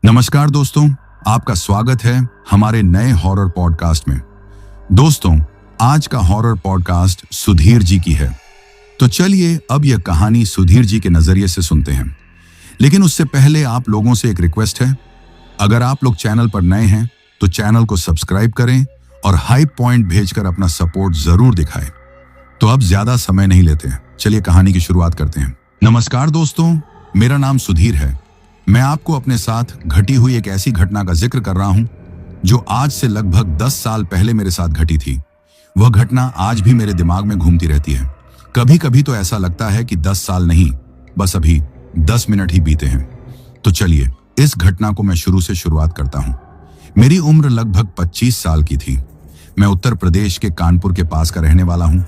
नमस्कार दोस्तों, आपका स्वागत है हमारे नए हॉरर पॉडकास्ट में। दोस्तों, आज का हॉरर पॉडकास्ट सुधीर जी की है। तो चलिए अब यह कहानी सुधीर जी के नजरिए से सुनते हैं। लेकिन उससे पहले आप लोगों से एक रिक्वेस्ट है, अगर आप लोग चैनल पर नए हैं तो चैनल को सब्सक्राइब करें और हाइप पॉइंट भेजकर अपना सपोर्ट जरूर दिखाएं। तो अब ज्यादा समय नहीं लेते, चलिए कहानी की शुरुआत करते हैं। नमस्कार दोस्तों, मेरा नाम सुधीर है। मैं आपको अपने साथ घटी हुई एक ऐसी घटना का जिक्र कर रहा हूं जो आज से लगभग 10 साल पहले मेरे साथ घटी थी। वह घटना आज भी मेरे दिमाग में घूमती रहती है। कभी कभी तो ऐसा लगता है कि 10 साल नहीं, बस अभी 10 मिनट ही बीते हैं। तो चलिए इस घटना को मैं शुरू से शुरुआत करता हूं। मेरी उम्र लगभग 25 साल की थी। मैं उत्तर प्रदेश के कानपुर के पास का रहने वाला हूं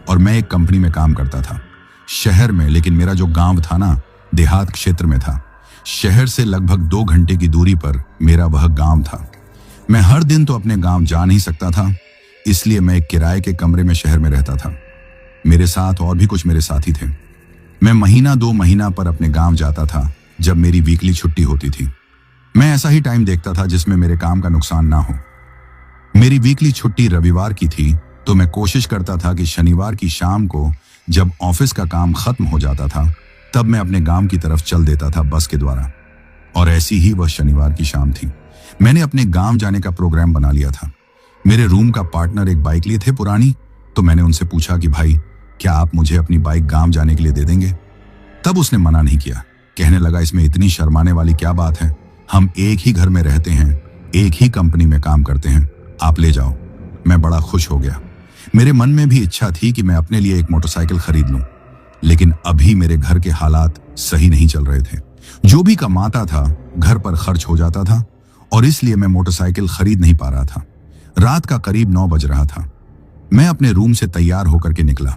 और मैं एक कंपनी में काम करता था, शहर में। लेकिन मेरा जो गांव था ना, देहात क्षेत्र में था। शहर से लगभग 2 घंटे की दूरी पर मेरा वह गांव था। मैं हर दिन तो अपने गांव जा नहीं सकता था, इसलिए मैं एक किराए के कमरे में शहर में रहता था। मेरे साथ और भी कुछ मेरे साथी थे। मैं महीना 2 महीना पर अपने गांव जाता था जब मेरी वीकली छुट्टी होती थी। मैं ऐसा ही टाइम देखता था जिसमें मेरे काम का नुकसान ना हो। मेरी वीकली छुट्टी रविवार की थी, तो मैं कोशिश करता था कि शनिवार की शाम को जब ऑफिस का काम खत्म हो जाता था तब मैं अपने गांव की तरफ चल देता था बस के द्वारा। और ऐसी ही वह शनिवार की शाम थी। मैंने अपने गांव जाने का प्रोग्राम बना लिया था। मेरे रूम का पार्टनर एक बाइक लिए थे पुरानी, तो मैंने उनसे पूछा कि भाई, क्या आप मुझे अपनी बाइक गांव जाने के लिए दे देंगे? तब उसने मना नहीं किया। कहने लगा, इसमें इतनी शर्माने वाली क्या बात है, हम एक ही घर में रहते हैं, एक ही कंपनी में काम करते हैं, आप ले जाओ। मैं बड़ा खुश हो गया। मेरे मन में भी इच्छा थी कि मैं अपने लिए एक मोटरसाइकिल खरीद लूं, लेकिन अभी मेरे घर के हालात सही नहीं चल रहे थे। जो भी कमाता था घर पर खर्च हो जाता था और इसलिए मैं मोटरसाइकिल खरीद नहीं पा रहा था। रात का करीब 9 बज रहा था। मैं अपने रूम से तैयार होकर के निकला।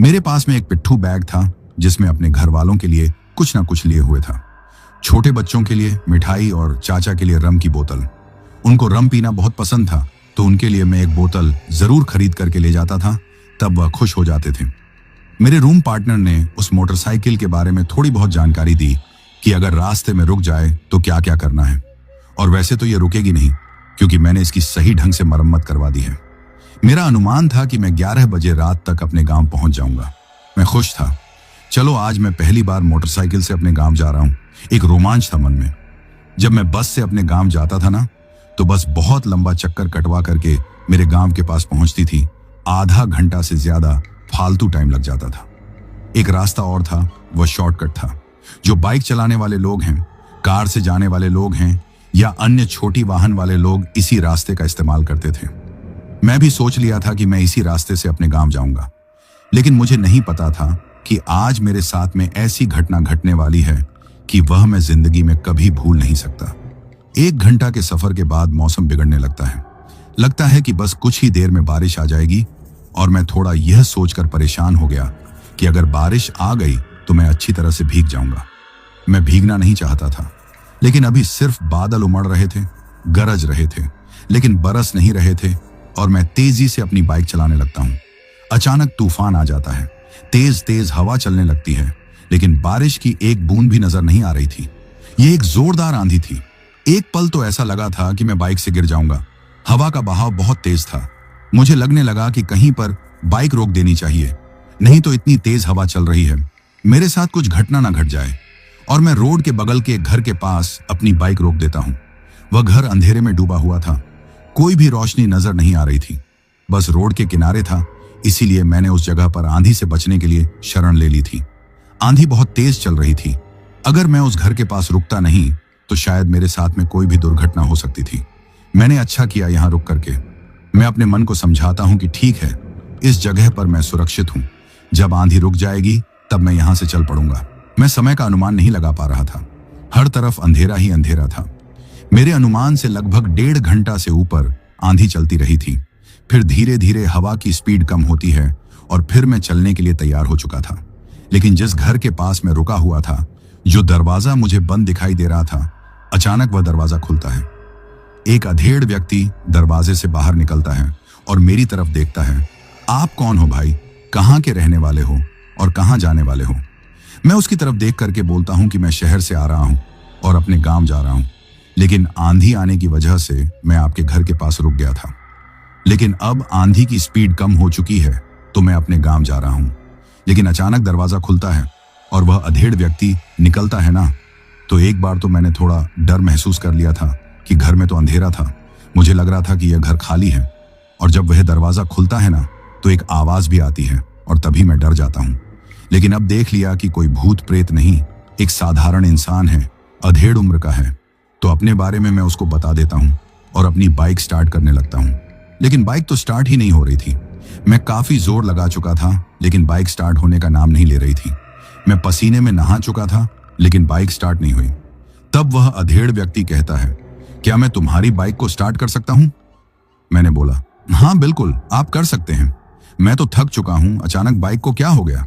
मेरे पास में एक पिट्ठू बैग था जिसमें अपने घर वालों के लिए कुछ ना कुछ लिए हुए था। छोटे बच्चों के लिए मिठाई और चाचा के लिए रम की बोतल। उनको रम पीना बहुत पसंद था, तो उनके लिए मैं एक बोतल जरूर खरीद करके ले जाता था, तब वह खुश हो जाते थे। मेरे रूम पार्टनर ने उस मोटरसाइकिल के बारे में थोड़ी बहुत जानकारी दी कि अगर रास्ते में रुक जाए तो क्या क्या करना है। और वैसे तो ये रुकेगी नहीं, क्योंकि मैंने इसकी सही ढंग से मरम्मत करवा दी है। मेरा अनुमान था कि मैं 11 बजे रात तक अपने गांव पहुंच जाऊंगा। मैं खुश था। चलो, आज मैं पहली बार मोटरसाइकिल से अपने गांव जा रहा हूं। एक रोमांच था मन में। जब मैं बस से अपने गांव जाता था ना, तो बस बहुत लंबा चक्कर कटवा करके मेरे गांव के पास पहुंचती थी। आधा घंटा से ज्यादा फालतू टाइम लग जाता था। एक रास्ता और था, वह शॉर्टकट था। जो बाइक चलाने वाले लोग हैं, कार से जाने वाले लोग हैं या अन्य छोटी वाहन वाले लोग इसी रास्ते का इस्तेमाल करते थे। मैं भी सोच लिया था कि मैं इसी रास्ते से अपने गांव जाऊंगा, लेकिन मुझे नहीं पता था कि आज मेरे साथ में ऐसी घटना घटने वाली है कि वह मैं जिंदगी में कभी भूल नहीं सकता। 1 घंटा के सफर के बाद मौसम बिगड़ने लगता है कि बस कुछ ही देर में बारिश आ जाएगी। और मैं थोड़ा यह सोचकर परेशान हो गया कि अगर बारिश आ गई तो मैं अच्छी तरह से भीग जाऊंगा। मैं भीगना नहीं चाहता था, लेकिन अभी सिर्फ बादल उमड़ रहे थे, गरज रहे थे, लेकिन बरस नहीं रहे थे। और मैं तेजी से अपनी बाइक चलाने लगता हूं। अचानक तूफान आ जाता है। तेज तेज हवा चलने लगती है, लेकिन बारिश की एक बूंद भी नजर नहीं आ रही थी। यह एक जोरदार आंधी थी। एक पल तो ऐसा लगा था कि मैं बाइक से गिर जाऊंगा। हवा का बहाव बहुत तेज था। मुझे लगने लगा कि कहीं पर बाइक रोक देनी चाहिए, नहीं तो इतनी तेज हवा चल रही है, मेरे साथ कुछ घटना ना घट जाए। और मैं रोड के बगल के घर के पास अपनी बाइक रोक देता हूं। वह घर अंधेरे में डूबा हुआ था। कोई भी रोशनी नजर नहीं आ रही थी, बस रोड के किनारे था। इसीलिए मैंने उस जगह पर आंधी से बचने के लिए शरण ले ली थी। आंधी बहुत तेज चल रही थी। अगर मैं उस घर के पास रुकता नहीं तो शायद मेरे साथ में कोई भी दुर्घटना हो सकती थी। मैंने अच्छा किया यहां रुक करके। मैं अपने मन को समझाता हूं कि ठीक है, इस जगह पर मैं सुरक्षित हूं। जब आंधी रुक जाएगी तब मैं यहां से चल पड़ूंगा। मैं समय का अनुमान नहीं लगा पा रहा था। हर तरफ अंधेरा ही अंधेरा था। मेरे अनुमान से लगभग 1.5 घंटा से ऊपर आंधी चलती रही थी। फिर धीरे धीरे हवा की स्पीड कम होती है और फिर मैं चलने के लिए तैयार हो चुका था। लेकिन जिस घर के पास मैं रुका हुआ था, जो दरवाजा मुझे बंद दिखाई दे रहा था, अचानक वह दरवाजा खुलता है। एक अधेड़ व्यक्ति दरवाजे से बाहर निकलता है और मेरी तरफ देखता है। आप कौन हो भाई? कहाँ के रहने वाले हो और कहाँ जाने वाले हो? मैं उसकी तरफ देख करके बोलता हूं कि मैं शहर से आ रहा हूं और अपने गांव जा रहा हूं। लेकिन आंधी आने की वजह से मैं आपके घर के पास रुक गया था। लेकिन अब आंधी की स्पीड कम हो चुकी है तो मैं अपने गांव जा रहा हूं। लेकिन अचानक दरवाजा खुलता है और वह अधेड़ व्यक्ति निकलता है ना, तो एक बार तो मैंने थोड़ा डर महसूस कर लिया था कि घर में तो अंधेरा था। मुझे लग रहा था कि यह घर खाली है, और जब वह दरवाजा खुलता है ना तो एक आवाज भी आती है और तभी मैं डर जाता हूं। लेकिन अब देख लिया कि कोई भूत प्रेत नहीं, एक साधारण इंसान है, अधेड़ उम्र का है। तो अपने बारे में मैं उसको बता देता हूं और अपनी बाइक स्टार्ट करने लगता हूं। लेकिन बाइक तो स्टार्ट ही नहीं हो रही थी। मैं काफी जोर लगा चुका था लेकिन बाइक स्टार्ट होने का नाम नहीं ले रही थी। मैं पसीने में नहा चुका था लेकिन बाइक स्टार्ट नहीं हुई। तब वह अधेड़ व्यक्ति कहता है, क्या मैं तुम्हारी बाइक को स्टार्ट कर सकता हूं? मैंने बोला, हाँ बिल्कुल आप कर सकते हैं, मैं तो थक चुका हूं, अचानक बाइक को क्या हो गया?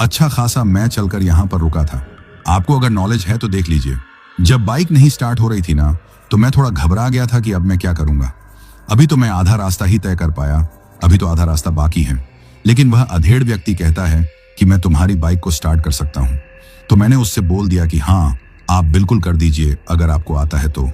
अच्छा खासा मैं चलकर यहां पर रुका था, आपको अगर नॉलेज है तो देख लीजिए। जब बाइक नहीं स्टार्ट हो रही थी ना तो मैं थोड़ा घबरा गया था कि अब मैं क्या करूंगा। अभी तो मैं आधा रास्ता ही तय कर पाया, अभी तो आधा रास्ता बाकी है। लेकिन वह अधेड़ व्यक्ति कहता है कि मैं तुम्हारी बाइक को स्टार्ट कर सकता हूं। तो मैंने उससे बोल दिया कि हाँ आप बिल्कुल कर दीजिए अगर आपको आता है तो।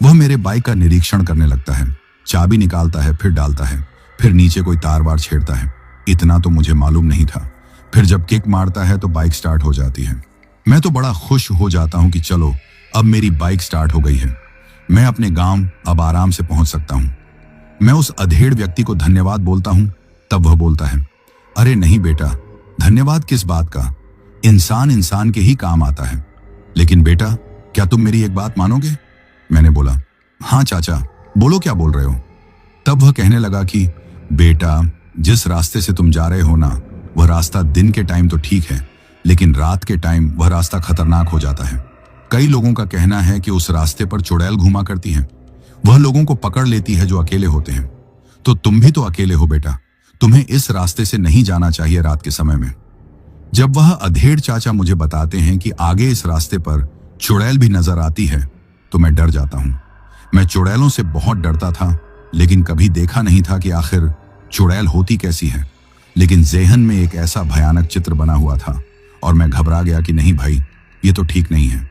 वह मेरे बाइक का निरीक्षण करने लगता है, चाबी निकालता है, फिर डालता है, फिर नीचे कोई तार वार छेड़ता है। इतना तो मुझे मालूम नहीं था। फिर जब किक मारता है तो बाइक स्टार्ट हो जाती है। मैं तो बड़ा खुश हो जाता हूं कि चलो अब मेरी बाइक स्टार्ट हो गई है, मैं अपने गांव अब आराम से पहुंच सकता हूं। मैं उस अधेड़ व्यक्ति को धन्यवाद बोलता हूं। तब वह बोलता है, अरे नहीं बेटा, धन्यवाद किस बात का, इंसान इंसान के ही काम आता है। लेकिन बेटा क्या तुम मेरी एक बात मानोगे? मैंने बोला, हाँ चाचा बोलो क्या बोल रहे हो। तब वह कहने लगा कि बेटा जिस रास्ते से तुम जा रहे हो ना वह रास्ता दिन के टाइम तो ठीक है, लेकिन रात के टाइम वह रास्ता खतरनाक हो जाता है। कई लोगों का कहना है कि उस रास्ते पर चुड़ैल घुमा करती हैं, वह लोगों को पकड़ लेती है जो अकेले होते हैं। तो तुम भी तो अकेले हो बेटा, तुम्हें इस रास्ते से नहीं जाना चाहिए रात के समय में। जब वह अधेड़ चाचा मुझे बताते हैं कि आगे इस रास्ते पर चुड़ैल भी नजर आती है तो मैं डर जाता हूं। मैं चुड़ैलों से बहुत डरता था लेकिन कभी देखा नहीं था कि आखिर चुड़ैल होती कैसी है। लेकिन ज़हन में एक ऐसा भयानक चित्र बना हुआ था और मैं घबरा गया कि नहीं भाई ये तो ठीक नहीं है।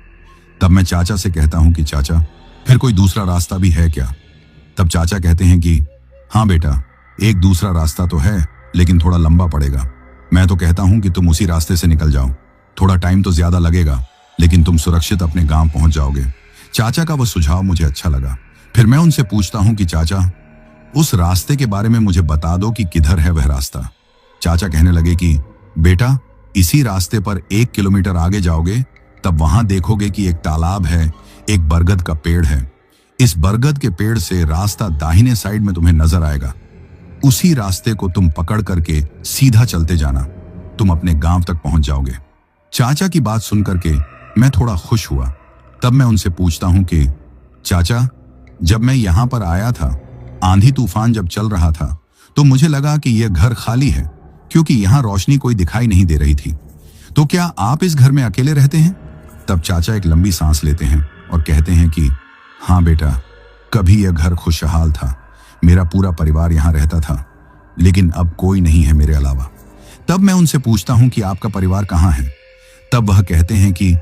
तब मैं चाचा से कहता हूं कि चाचा फिर कोई दूसरा रास्ता भी है क्या? तब चाचा कहते हैं कि हाँ बेटा एक दूसरा रास्ता तो है लेकिन थोड़ा लंबा पड़ेगा। मैं तो कहता हूं कि तुम उसी रास्ते से निकल जाओ, थोड़ा टाइम तो ज्यादा लगेगा लेकिन तुम सुरक्षित अपने गांव पहुंच जाओगे। चाचा का वह सुझाव मुझे अच्छा लगा। फिर मैं उनसे पूछता हूं कि चाचा उस रास्ते के बारे में मुझे बता दो कि किधर है वह रास्ता। चाचा कहने लगे कि बेटा इसी रास्ते पर 1 किलोमीटर आगे जाओगे तब वहां देखोगे कि एक तालाब है, एक बरगद का पेड़ है। इस बरगद के पेड़ से रास्ता दाहिने साइड में तुम्हें नजर आएगा, उसी रास्ते को तुम पकड़ करके सीधा चलते जाना, तुम अपने गांव तक पहुंच जाओगे। चाचा की बात सुनकर के मैं थोड़ा खुश हुआ। तब मैं उनसे पूछता हूं कि चाचा जब मैं यहां पर आया था, आंधी तूफान जब चल रहा था तो मुझे लगा कि यह घर खाली है क्योंकि यहां रोशनी कोई दिखाई नहीं दे रही थी। तो क्या आप इस घर में अकेले रहते हैं? तब चाचा एक लंबी सांस लेते हैं और कहते हैं कि हाँ बेटा, कभी यह घर खुशहाल था, मेरा पूरा परिवार यहां रहता था, लेकिन अब कोई नहीं है मेरे अलावा। तब मैं उनसे पूछता हूं कि आपका परिवार कहां है? तब वह कहते हैं कि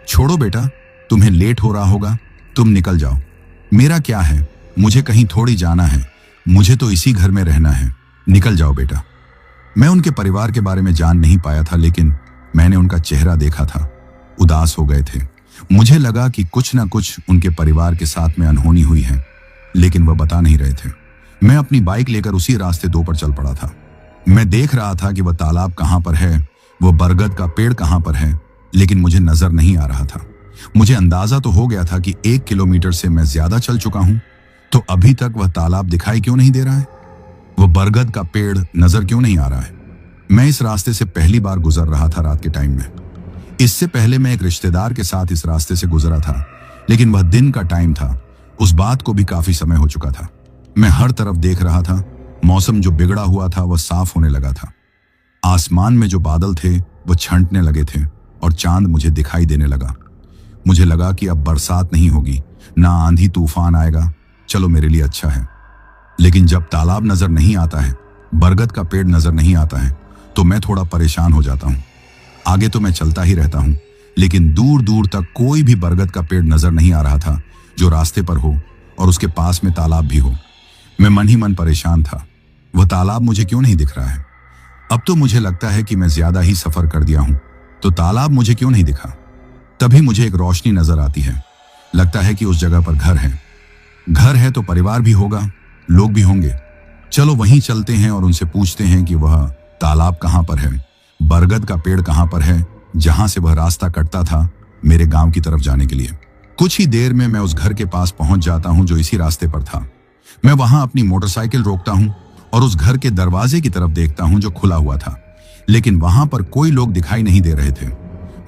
छोड़ो बेटा, तुम्हें लेट हो रहा होगा, तुम निकल जाओ। मेरा क्या है, मुझे कहीं थोड़ी जाना है, मुझे तो इसी घर में रहना है, निकल जाओ बेटा। मैं उनके परिवार के बारे में जान नहीं पाया था लेकिन मैंने उनका चेहरा देखा था, उदास हो गए थे। मुझे लगा कि कुछ ना कुछ उनके परिवार के साथ में अनहोनी हुई है, लेकिन वह बता नहीं रहे थे। मैं अपनी बाइक लेकर उसी रास्ते 2 पर चल पड़ा था। मैं देख रहा था कि वह तालाब कहां पर है, वह बरगद का पेड़ कहां पर है, लेकिन मुझे नजर नहीं आ रहा था। मुझे अंदाजा तो हो गया था कि 1 किलोमीटर से मैं ज्यादा चल चुका हूं, तो अभी तक वह तालाब दिखाई क्यों नहीं दे रहा है, वह बरगद का पेड़ नजर क्यों नहीं आ रहा है। मैं इस रास्ते से पहली बार गुजर रहा था रात के टाइम में। इससे पहले मैं एक रिश्तेदार के साथ इस रास्ते से गुजरा था, लेकिन वह दिन का टाइम था, उस बात को भी काफी समय हो चुका था। मैं हर तरफ देख रहा था, मौसम जो बिगड़ा हुआ था वह साफ होने लगा था। आसमान में जो बादल थे वह छंटने लगे थे और चांद मुझे दिखाई देने लगा। मुझे लगा कि अब बरसात नहीं होगी, ना आंधी तूफान आएगा, चलो मेरे लिए अच्छा है। लेकिन जब तालाब नजर नहीं आता है, बरगद का पेड़ नजर नहीं आता है, तो मैं थोड़ा परेशान हो जाता हूं। आगे तो मैं चलता ही रहता हूं, लेकिन दूर दूर तक कोई भी बरगद का पेड़ नजर नहीं आ रहा था जो रास्ते पर हो और उसके पास में तालाब भी हो। मैं मन ही मन परेशान था, वह तालाब मुझे क्यों नहीं दिख रहा है। अब तो मुझे लगता है कि मैं ज्यादा ही सफर कर दिया हूं, तो तालाब मुझे क्यों नहीं दिखा। तभी मुझे एक रोशनी नजर आती है। लगता है कि उस जगह पर घर है। घर है तो परिवार भी होगा, लोग भी होंगे। चलो वहीं चलते हैं और उनसे पूछते हैं कि वह तालाब कहां पर है, बरगद का पेड़ कहां पर है, जहां से वह रास्ता कटता था मेरे गांव की तरफ जाने के लिए। कुछ ही देर में मैं उस घर के पास पहुंच जाता हूं जो इसी रास्ते पर था। मैं वहां अपनी मोटरसाइकिल रोकता हूं और उस घर के दरवाजे की तरफ देखता हूं जो खुला हुआ था, लेकिन वहां पर कोई लोग दिखाई नहीं दे रहे थे।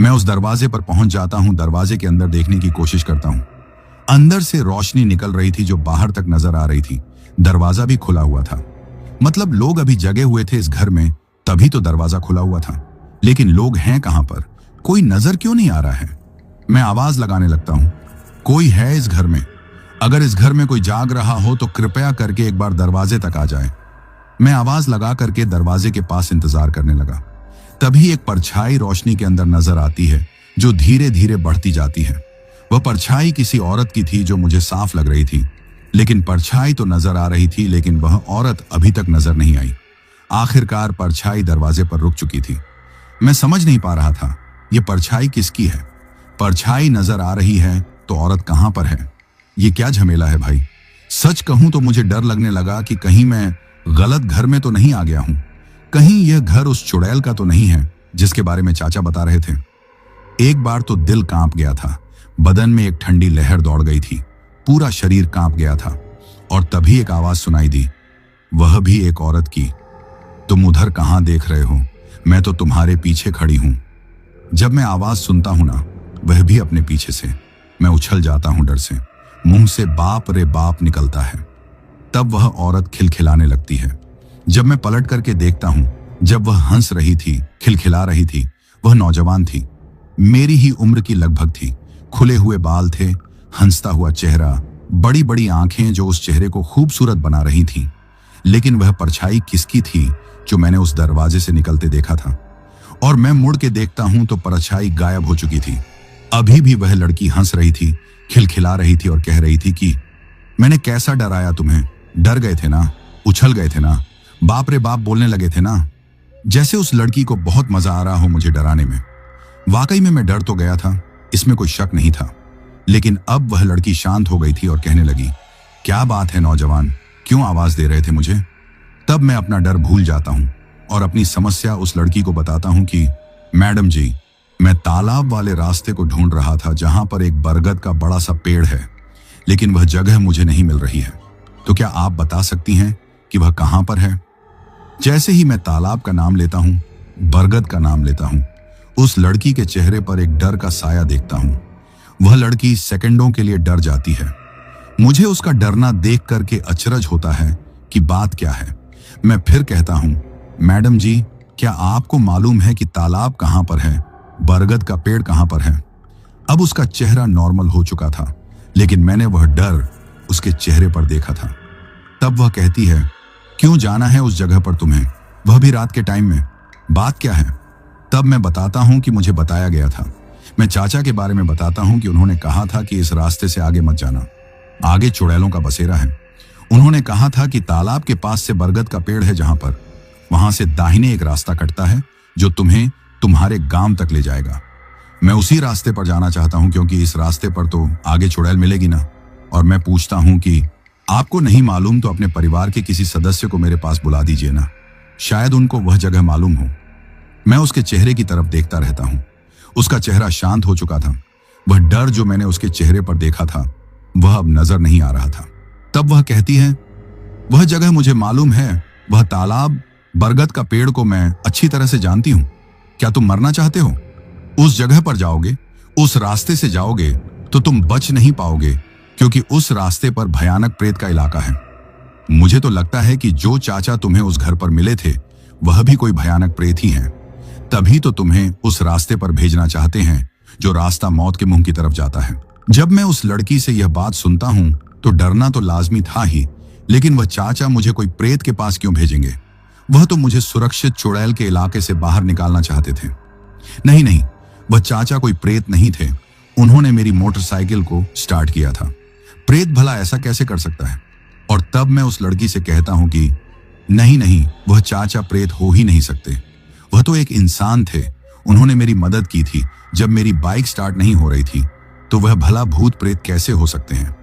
मैं उस दरवाजे पर पहुंच जाता हूं, दरवाजे के अंदर देखने की कोशिश करता हूं। अंदर से रोशनी निकल रही थी जो बाहर तक नजर आ रही थी। दरवाजा भी खुला हुआ था, मतलब लोग अभी जगे हुए थे इस घर में, तभी तो दरवाजा खुला हुआ था। लेकिन लोग हैं कहां पर, कोई नजर क्यों नहीं आ रहा है। मैं आवाज लगाने लगता हूं, कोई है इस घर में। अगर इस घर में कोई जाग रहा हो तो कृपया करके एक बार दरवाजे तक आ जाए। मैं आवाज लगा करके दरवाजे के पास इंतजार करने लगा। तभी एक परछाई रोशनी के अंदर नजर आती है जो धीरे धीरे बढ़ती जाती है। वह परछाई किसी औरत की थी जो मुझे साफ लग रही थी, लेकिन परछाई तो नजर आ रही थी, लेकिन वह औरत अभी तक नजर नहीं आई। आखिरकार परछाई दरवाजे पर रुक चुकी थी। मैं समझ नहीं पा रहा था यह परछाई किसकी है। परछाई नजर आ रही है तो औरत कहां पर है। ये क्या झमेला है भाई। सच कहूं तो मुझे डर लगने लगा कि कहीं मैं गलत घर में तो नहीं आ गया हूं, कहीं यह घर उस चुड़ैल का तो नहीं है जिसके बारे में चाचा बता रहे थे। एक बार तो दिल कांप गया था, बदन में एक ठंडी लहर दौड़ गई थी, पूरा शरीर कांप गया था। और तभी एक आवाज सुनाई दी, वह भी एक औरत की, तुम उधर कहां देख रहे हो, मैं तो तुम्हारे पीछे खड़ी हूं। जब मैं आवाज सुनता हूं ना, वह भी अपने पीछे से, मैं उछल जाता हूं डर से। मुंह से बाप रे बाप निकलता है। तब वह औरत खिलखिलाने लगती है। जब मैं पलट करके देखता हूं, जब वह हंस रही थी, खिलखिला रही थी, वह नौजवान थी, मेरी ही उम्र की लगभग थी। खुले हुए बाल थे, हंसता हुआ चेहरा, बड़ी बड़ी आंखें जो उस चेहरे को खूबसूरत बना रही थीं। लेकिन वह परछाई किसकी थी जो मैंने उस दरवाजे से निकलते देखा था। और मैं मुड़ के देखता हूं तो परछाई गायब हो चुकी थी। अभी भी वह लड़की हंस रही थी, खिलखिला रही थी और कह रही थी कि मैंने कैसा डराया तुम्हें, डर गए थे ना, उछल गए थे ना, बाप रे बाप बोलने लगे थे ना। जैसे उस लड़की को बहुत मजा आ रहा हो मुझे डराने में। वाकई में मैं डर तो गया था, इसमें कोई शक नहीं था। लेकिन अब वह लड़की शांत हो गई थी और कहने लगी, क्या बात है नौजवान, क्यों आवाज दे रहे थे मुझे। तब मैं अपना डर भूल जाता हूं और अपनी समस्या उस लड़की को बताता हूं कि मैडम जी, मैं तालाब वाले रास्ते को ढूंढ रहा था जहां पर एक बरगद का बड़ा सा पेड़ है, लेकिन वह जगह मुझे नहीं मिल रही है। तो क्या आप बता सकती हैं कि वह कहां पर है। जैसे ही मैं तालाब का नाम लेता हूं, बरगद का नाम लेता हूं, उस लड़की के चेहरे पर एक डर का साया देखता हूं। वह लड़की सेकंडों के लिए डर जाती है। मुझे उसका डरना देख करके अचरज होता है कि बात क्या है। मैं फिर कहता हूं, मैडम जी, क्या आपको मालूम है कि तालाब कहां पर है, बरगद का पेड़ कहां पर है। अब उसका चेहरा नॉर्मल हो चुका था, लेकिन मैंने वह डर उसके चेहरे पर देखा था। तब वह कहती है, क्यों जाना है उस जगह पर तुम्हें, वह भी रात के टाइम में, बात क्या है। तब मैं बताता हूं कि मुझे बताया गया था। मैं चाचा के बारे में बताता हूं कि उन्होंने कहा था कि इस रास्ते से आगे मत जाना, आगे चुड़ैलों का बसेरा है। उन्होंने कहा था कि तालाब के पास से बरगद का पेड़ है जहां पर, वहां से दाहिने एक रास्ता कटता है जो तुम्हें तुम्हारे गांव तक ले जाएगा। मैं उसी रास्ते पर जाना चाहता हूं क्योंकि इस रास्ते पर तो आगे चुड़ैल मिलेगी ना। और मैं पूछता हूं कि आपको नहीं मालूम तो अपने परिवार के किसी सदस्य को मेरे पास बुला दीजिए ना, शायद उनको वह जगह मालूम हो। मैं उसके चेहरे की तरफ देखता रहता हूं। उसका चेहरा शांत हो चुका था। वह डर जो मैंने उसके चेहरे पर देखा था वह अब नजर नहीं आ रहा था। तब वह कहती है, वह जगह मुझे मालूम है, वह तालाब बरगद का पेड़ को मैं अच्छी तरह से जानती हूं। क्या तुम मरना चाहते हो? उस जगह पर जाओगे, उस रास्ते से जाओगे तो तुम बच नहीं पाओगे, क्योंकि उस रास्ते पर भयानक प्रेत का इलाका है। मुझे तो लगता है कि जो चाचा तुम्हें उस घर पर मिले थे वह भी कोई भयानक प्रेत ही हैं। तभी तो तुम्हें उस रास्ते पर भेजना चाहते हैं जो रास्ता मौत के मुंह की तरफ जाता है। जब मैं उस लड़की से यह बात सुनता हूं तो डरना तो लाजमी था ही, लेकिन वह चाचा मुझे कोई प्रेत के पास क्यों भेजेंगे। वह तो मुझे सुरक्षित चुड़ैल के इलाके से बाहर निकालना चाहते थे। नहीं नहीं, वह चाचा कोई प्रेत नहीं थे। उन्होंने मेरी मोटरसाइकिल को स्टार्ट किया था। प्रेत भला ऐसा कैसे कर सकता है? और तब मैं उस लड़की से कहता हूं कि नहीं नहीं, वह चाचा प्रेत हो ही नहीं सकते। वह तो एक इंसान थे। उन्होंने मेरी मदद की थी जब मेरी बाइक स्टार्ट नहीं हो रही थी, तो वह भला भूत प्रेत कैसे हो सकते हैं?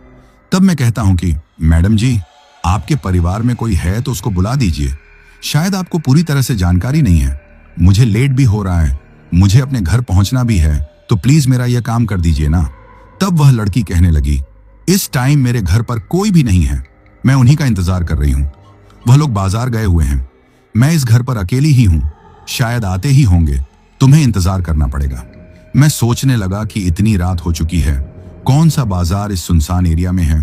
तब मैं कहता हूं कि मैडम जी, आपके परिवार में कोई है तो उसको बुला दीजिए। शायद आपको पूरी तरह से जानकारी नहीं है। मुझे लेट भी हो रहा है, मुझे अपने घर पहुंचना भी है, तो प्लीज मेरा यह काम कर दीजिए ना। तब वह लड़की कहने लगी, इस टाइम मेरे घर पर कोई भी नहीं है, मैं उन्हीं का इंतजार कर रही हूं। वह लोग बाजार गए हुए हैं, मैं इस घर पर अकेली ही हूं, शायद आते ही होंगे, तुम्हें इंतजार करना पड़ेगा। मैं सोचने लगा कि इतनी रात हो चुकी है, कौन सा बाजार इस सुनसान एरिया में है।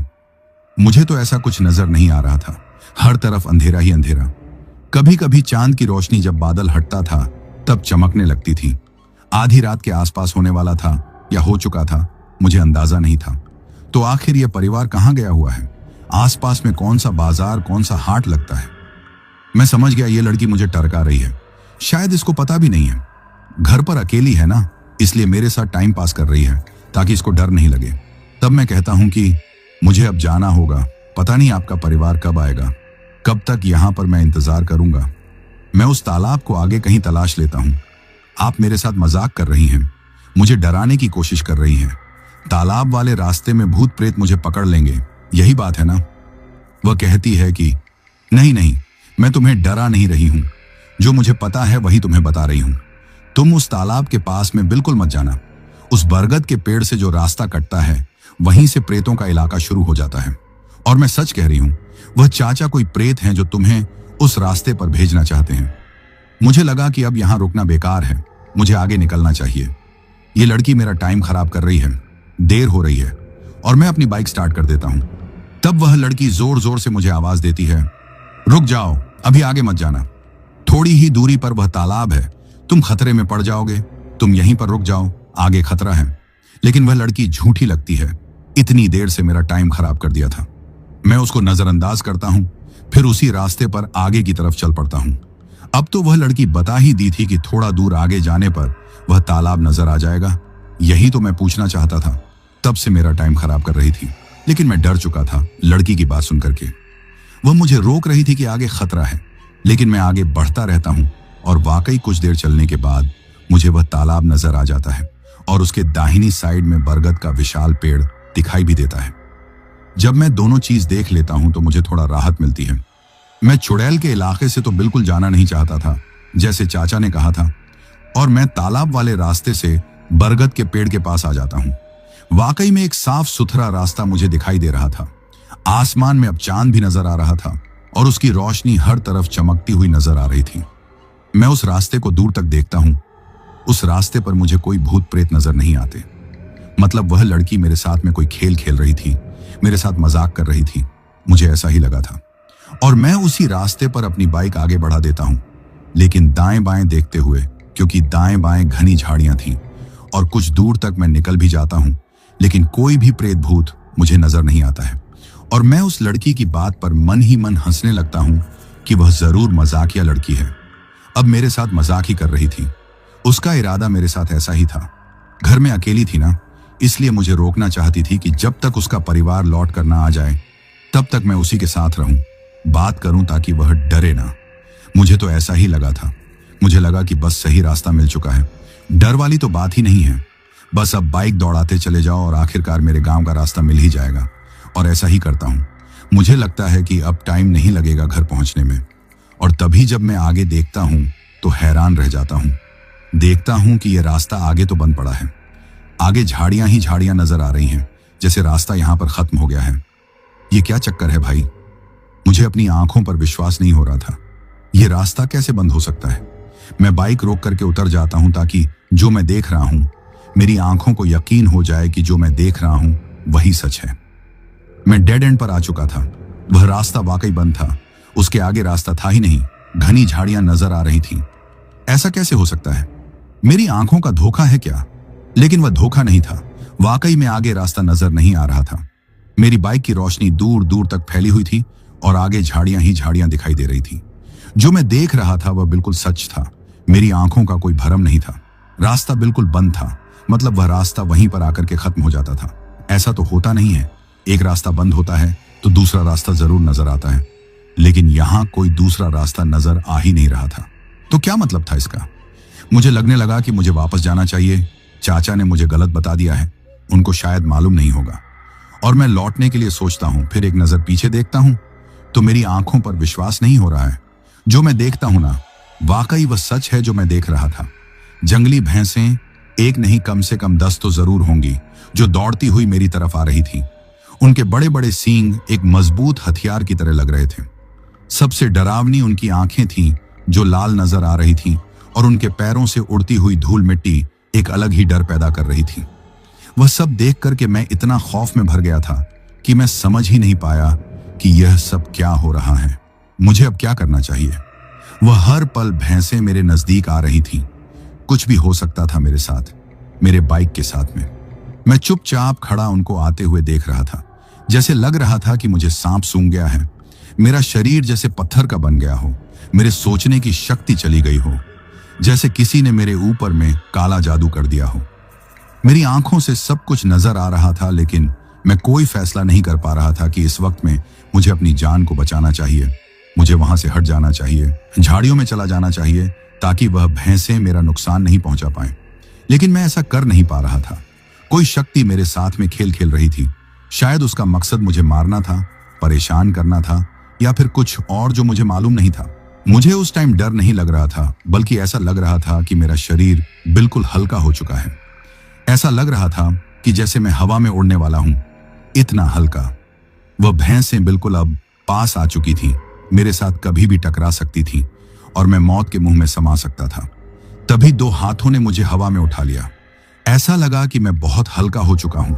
मुझे तो ऐसा कुछ नजर नहीं आ रहा था, हर तरफ अंधेरा ही अंधेरा। कभी कभी चांद की रोशनी जब बादल हटता था तब चमकने लगती थी। आधी रात के आसपास होने वाला था या हो चुका था, मुझे अंदाजा नहीं था। तो आखिर यह परिवार कहां गया हुआ है? आसपास में कौन सा बाजार, कौन सा हाट लगता है? मैं समझ गया ये लड़की मुझे टरका रही है, शायद इसको पता भी नहीं है। घर पर अकेली है ना, इसलिए मेरे साथ टाइम पास कर रही है ताकि इसको डर नहीं लगे। तब मैं कहता हूं कि मुझे अब जाना होगा, पता नहीं आपका परिवार कब आएगा, कब तक यहां पर मैं इंतजार करूंगा। मैं उस तालाब को आगे कहीं तलाश लेता हूं। आप मेरे साथ मजाक कर रही हैं, मुझे डराने की कोशिश कर रही हैं। तालाब वाले रास्ते में भूत प्रेत मुझे पकड़ लेंगे, यही बात है ना? वह कहती है कि नहीं नहीं, मैं तुम्हें डरा नहीं रही हूं, जो मुझे पता है वही तुम्हें बता रही हूं। तुम उस तालाब के पास में बिल्कुल मत जाना। उस बरगद के पेड़ से जो रास्ता कटता है, वहीं से प्रेतों का इलाका शुरू हो जाता है। और मैं सच कह रही हूं, वह चाचा कोई प्रेत हैं जो तुम्हें उस रास्ते पर भेजना चाहते हैं। मुझे लगा कि अब यहां रुकना बेकार है, मुझे आगे निकलना चाहिए। ये लड़की मेरा टाइम खराब कर रही है, देर हो रही है, और मैं अपनी बाइक स्टार्ट कर देता हूं। तब वह लड़की जोर जोर से मुझे आवाज देती है, रुक जाओ, अभी आगे मत जाना, थोड़ी ही दूरी पर वह तालाब है, तुम खतरे में पड़ जाओगे, तुम यहीं पर रुक जाओ, आगे खतरा है। लेकिन वह लड़की झूठी लगती है, इतनी देर से मेरा टाइम खराब कर दिया था। मैं उसको नजरअंदाज करता हूं, फिर उसी रास्ते पर आगे की तरफ चल पड़ता हूं। अब तो वह लड़की बता ही दी थी कि थोड़ा दूर आगे जाने पर वह तालाब नजर आ जाएगा। यही तो मैं पूछना चाहता था, तब से मेरा टाइम खराब कर रही थी, लेकिन मैं डर चुका था लड़की की बात सुनकर के। वह मुझे रोक रही थी कि आगे खतरा है, लेकिन मैं आगे बढ़ता रहता हूं और वाकई कुछ देर चलने के बाद मुझे वह तालाब नजर आ जाता है और उसके दाहिनी साइड में बरगद का विशाल पेड़ दिखाई भी देता है। जब मैं दोनों चीज देख लेता हूं तो मुझे थोड़ा राहत मिलती है। मैं चुड़ैल के इलाके से तो बिल्कुल जाना नहीं चाहता था, जैसे चाचा ने कहा था, और मैं तालाब वाले रास्ते से बरगद के पेड़ के पास आ जाता हूं। वाकई में एक साफ सुथरा रास्ता मुझे दिखाई दे रहा था। आसमान में अब चांद भी नजर आ रहा था और उसकी रोशनी हर तरफ चमकती हुई नजर आ रही थी। मैं उस रास्ते को दूर तक देखता हूं। उस रास्ते पर मुझे कोई भूत प्रेत नजर नहीं आते। मतलब वह लड़की मेरे साथ में कोई खेल खेल रही थी, मेरे साथ मजाक कर रही थी, मुझे ऐसा ही लगा था। और मैं उसी रास्ते पर अपनी बाइक आगे बढ़ा देता हूं, लेकिन दाएं बाएं देखते हुए, क्योंकि दाएं बाएं घनी झाड़ियां थीं। और कुछ दूर तक मैं निकल भी जाता हूं, लेकिन कोई भी प्रेत भूत मुझे नजर नहीं आता है। और मैं उस लड़की की बात पर मन ही मन हंसने लगता हूं कि वह जरूर मजाकिया लड़की है, अब मेरे साथ मजाक ही कर रही थी। उसका इरादा मेरे साथ ऐसा ही था। घर में अकेली थी ना, इसलिए मुझे रोकना चाहती थी कि जब तक उसका परिवार लौट कर ना आ जाए तब तक मैं उसी के साथ रहूं, बात करूं ताकि वह डरे ना। मुझे तो ऐसा ही लगा था। मुझे लगा कि बस सही रास्ता मिल चुका है, डर वाली तो बात ही नहीं है। बस अब बाइक दौड़ाते चले जाओ और आखिरकार मेरे गांव का रास्ता मिल ही जाएगा। और ऐसा ही करता हूं। मुझे लगता है कि अब टाइम नहीं लगेगा घर पहुंचने में। और तभी जब मैं आगे देखता हूं तो हैरान रह जाता हूं। देखता हूं कि यह रास्ता आगे तो बंद पड़ा है, आगे झाड़ियां ही झाड़ियां नजर आ रही हैं, जैसे रास्ता यहां पर खत्म हो गया है। ये क्या चक्कर है भाई? मुझे अपनी आंखों पर विश्वास नहीं हो रहा था। यह रास्ता कैसे बंद हो सकता है? मैं बाइक रोक करके उतर जाता हूं ताकि जो मैं देख रहा हूं, मेरी आंखों को यकीन हो जाए कि जो मैं देख रहा हूं वही सच है। मैं डेड एंड पर आ चुका था। वह रास्ता वाकई बंद था, उसके आगे रास्ता था ही नहीं, घनी झाड़ियां नजर आ रही थीं। ऐसा कैसे हो सकता है? मेरी आंखों का धोखा है क्या? लेकिन वह धोखा नहीं था, वाकई में आगे रास्ता नजर नहीं आ रहा था। मेरी बाइक की रोशनी दूर दूर तक फैली हुई थी और आगे झाड़ियां ही झाड़ियां दिखाई दे रही थी। जो मैं देख रहा था वह बिल्कुल सच था, मेरी आंखों का कोई भरम नहीं था। रास्ता बिल्कुल बंद था, मतलब वह रास्ता वहीं पर आकर के खत्म हो जाता था। ऐसा तो होता नहीं है, एक रास्ता बंद होता है तो दूसरा रास्ता जरूर नजर आता है, लेकिन यहां कोई दूसरा रास्ता नजर आ ही नहीं रहा था। तो क्या मतलब था इसका? मुझे लगने लगा कि मुझे वापस जाना चाहिए। चाचा ने मुझे गलत बता दिया है, उनको शायद मालूम नहीं होगा। और मैं लौटने के लिए सोचता हूं, फिर एक नजर पीछे देखता हूं तो मेरी आंखों पर विश्वास नहीं हो रहा है। जो मैं देखता हूं ना, वाकई वह सच है जो मैं देख रहा था। जंगली भैंसें, एक नहीं कम से कम 10 तो जरूर होंगी, जो दौड़ती हुई मेरी तरफ आ रही थी। उनके बड़े बड़े सींग एक मजबूत हथियार की तरह लग रहे थे। सबसे डरावनी उनकी आंखें थीं, जो लाल नजर आ रही थीं, और उनके पैरों से उड़ती हुई धूल मिट्टी एक अलग ही डर पैदा कर रही थी। वह सब देख करके मैं इतना खौफ में भर गया था कि मैं समझ ही नहीं पाया कि यह सब क्या हो रहा है। मुझे अब क्या करना चाहिए? वह हर पल भैंसें मेरे नजदीक आ रही थीं। कुछ भी हो सकता था मेरे साथ, मेरे बाइक के साथ में। मैं चुपचाप खड़ा उनको आते हुए देख रहा था। जैसे लग रहा था कि मुझे सांप सूंघ गया है। मेरा शरीर जैसे पत्थर का बन गया हो, मेरे सोचने की शक्ति चली गई हो, जैसे किसी ने मेरे ऊपर में काला जादू कर दिया हो। मेरी आंखों से सब कुछ नजर आ रहा था, लेकिन मैं कोई फैसला नहीं कर पा रहा था कि इस वक्त में मुझे अपनी जान को बचाना चाहिए। मुझे वहां से हट जाना चाहिए, झाड़ियों में चला जाना चाहिए, ताकि वह भैंसें मेरा नुकसान नहीं पहुंचा पाएं। लेकिन मैं ऐसा कर नहीं पा रहा था। कोई शक्ति मेरे साथ में खेल खेल रही थी। शायद उसका मकसद मुझे मारना था, परेशान करना था, या फिर कुछ और जो मुझे मालूम नहीं था। मुझे उस टाइम डर नहीं लग रहा था, बल्कि ऐसा लग रहा था कि मेरा शरीर बिल्कुल हल्का हो चुका है। ऐसा लग रहा था कि जैसे मैं हवा में उड़ने वाला हूं, इतना हल्का। वह भैंसें बिल्कुल अब पास आ चुकी थीं, मेरे साथ कभी भी टकरा सकती थीं और मैं मौत के मुंह में समा सकता था। तभी 2 हाथों ने मुझे हवा में उठा लिया। ऐसा लगा कि मैं बहुत हल्का हो चुका हूं,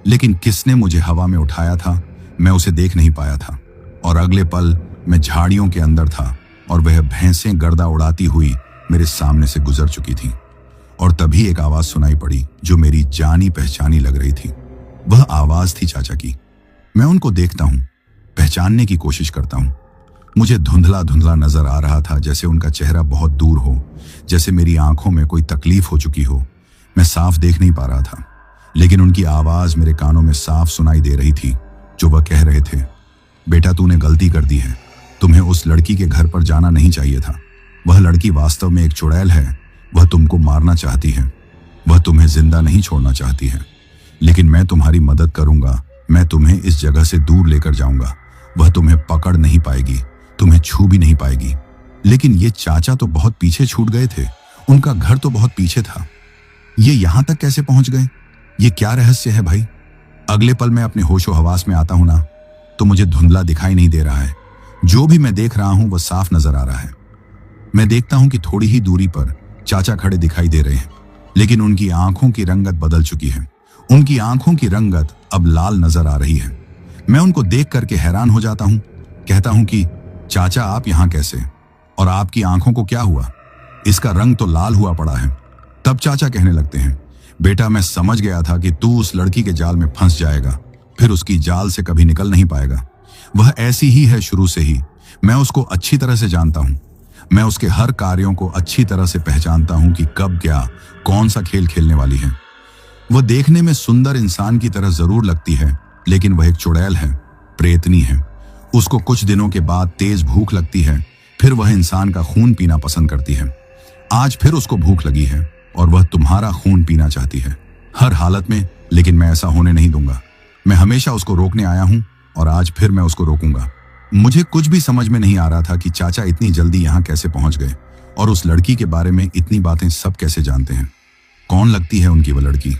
लेकिन किसने मुझे हवा में उठाया था, मैं उसे देख नहीं पाया था। और अगले पल मैं झाड़ियों के अंदर था और वह भैंसें गर्दा उड़ाती हुई मेरे सामने से गुजर चुकी थीं। और तभी एक आवाज सुनाई पड़ी जो मेरी जानी पहचानी लग रही थी। वह आवाज थी चाचा की। मैं उनको देखता हूं, पहचानने की कोशिश करता हूं। मुझे धुंधला धुंधला नजर आ रहा था, जैसे उनका चेहरा बहुत दूर हो, जैसे मेरी आंखों में कोई तकलीफ हो चुकी हो। मैं साफ देख नहीं पा रहा था, लेकिन उनकी आवाज मेरे कानों में साफ सुनाई दे रही थी, जो वह कह रहे थे, बेटा तूने गलती कर दी है, तुम्हें उस लड़की के घर पर जाना नहीं चाहिए था। वह लड़की वास्तव में एक चुड़ैल है, वह तुमको मारना चाहती है, वह तुम्हें जिंदा नहीं छोड़ना चाहती है। लेकिन मैं तुम्हारी मदद करूंगा, मैं तुम्हें इस जगह से दूर लेकर जाऊंगा। वह तुम्हें पकड़ नहीं पाएगी, तुम्हें छू भी नहीं पाएगी। लेकिन ये चाचा तो बहुत पीछे छूट गए थे, उनका घर तो बहुत पीछे था। ये यहां तक कैसे पहुंच गए? ये क्या रहस्य है भाई? अगले पल मैं अपने होशो हवास में आता हूं ना, तो मुझे धुंधला दिखाई नहीं दे रहा है। जो भी मैं देख रहा हूं वह साफ नजर आ रहा है। मैं देखता हूं कि थोड़ी ही दूरी पर चाचा खड़े दिखाई दे रहे हैं, लेकिन उनकी आंखों की रंगत बदल चुकी है। उनकी आंखों की रंगत अब लाल नजर आ रही है। मैं उनको देख करके हैरान हो जाता हूं। कहता हूं कि चाचा आप यहां कैसे, और आपकी आंखों को क्या हुआ? इसका रंग तो लाल हुआ पड़ा है। तब चाचा कहने लगते हैं, बेटा मैं समझ गया था कि तू उस लड़की के जाल में फंस जाएगा, फिर उसकी जाल से कभी निकल नहीं पाएगा। वह ऐसी ही है शुरू से ही। मैं उसको अच्छी तरह से जानता हूं। मैं उसके हर कार्यों को अच्छी तरह से पहचानता हूं कि कब क्या कौन सा खेल खेलने वाली है। वह देखने में सुंदर इंसान की तरह जरूर लगती है, लेकिन वह एक चुड़ैल है, प्रेतनी है। उसको कुछ दिनों के बाद तेज भूख लगती है, फिर वह इंसान का खून पीना पसंद करती है। आज फिर उसको भूख लगी है और वह तुम्हारा खून पीना चाहती है, हर हालत में। लेकिन मैं ऐसा होने नहीं दूंगा। मैं हमेशा उसको रोकने आया हूं और आज फिर मैं उसको रोकूंगा। मुझे कुछ भी समझ में नहीं आ रहा था कि चाचा इतनी जल्दी यहां कैसे पहुंच गए और उस लड़की के बारे में इतनी बातें सब कैसे जानते हैं। कौन लगती है उनकी वह लड़की?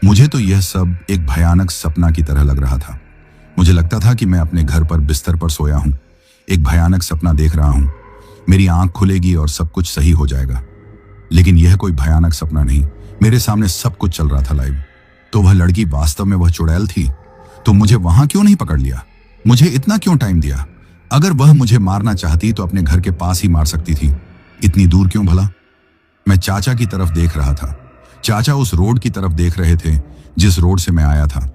मुझे तो यह सब एक भयानक सपना की तरह लग रहा था। मुझे लगता था कि मैं अपने घर पर बिस्तर पर सोया हूं, एक भयानक सपना देख रहा हूं। मेरी आंख खुलेगी और सब कुछ सही हो जाएगा। लेकिन यह कोई भयानक सपना नहीं, मेरे सामने सब कुछ चल रहा था लाइव। तो वह लड़की वास्तव में वह चुड़ैल थी। तो मुझे वहां क्यों नहीं पकड़ लिया? मुझे इतना क्यों टाइम दिया? अगर वह मुझे मारना चाहती तो अपने घर के पास ही मार सकती थी। इतनी दूर क्यों भला? मैं चाचा की तरफ देख रहा था। चाचा उस रोड की तरफ देख रहे थे जिस रोड से मैं आया था।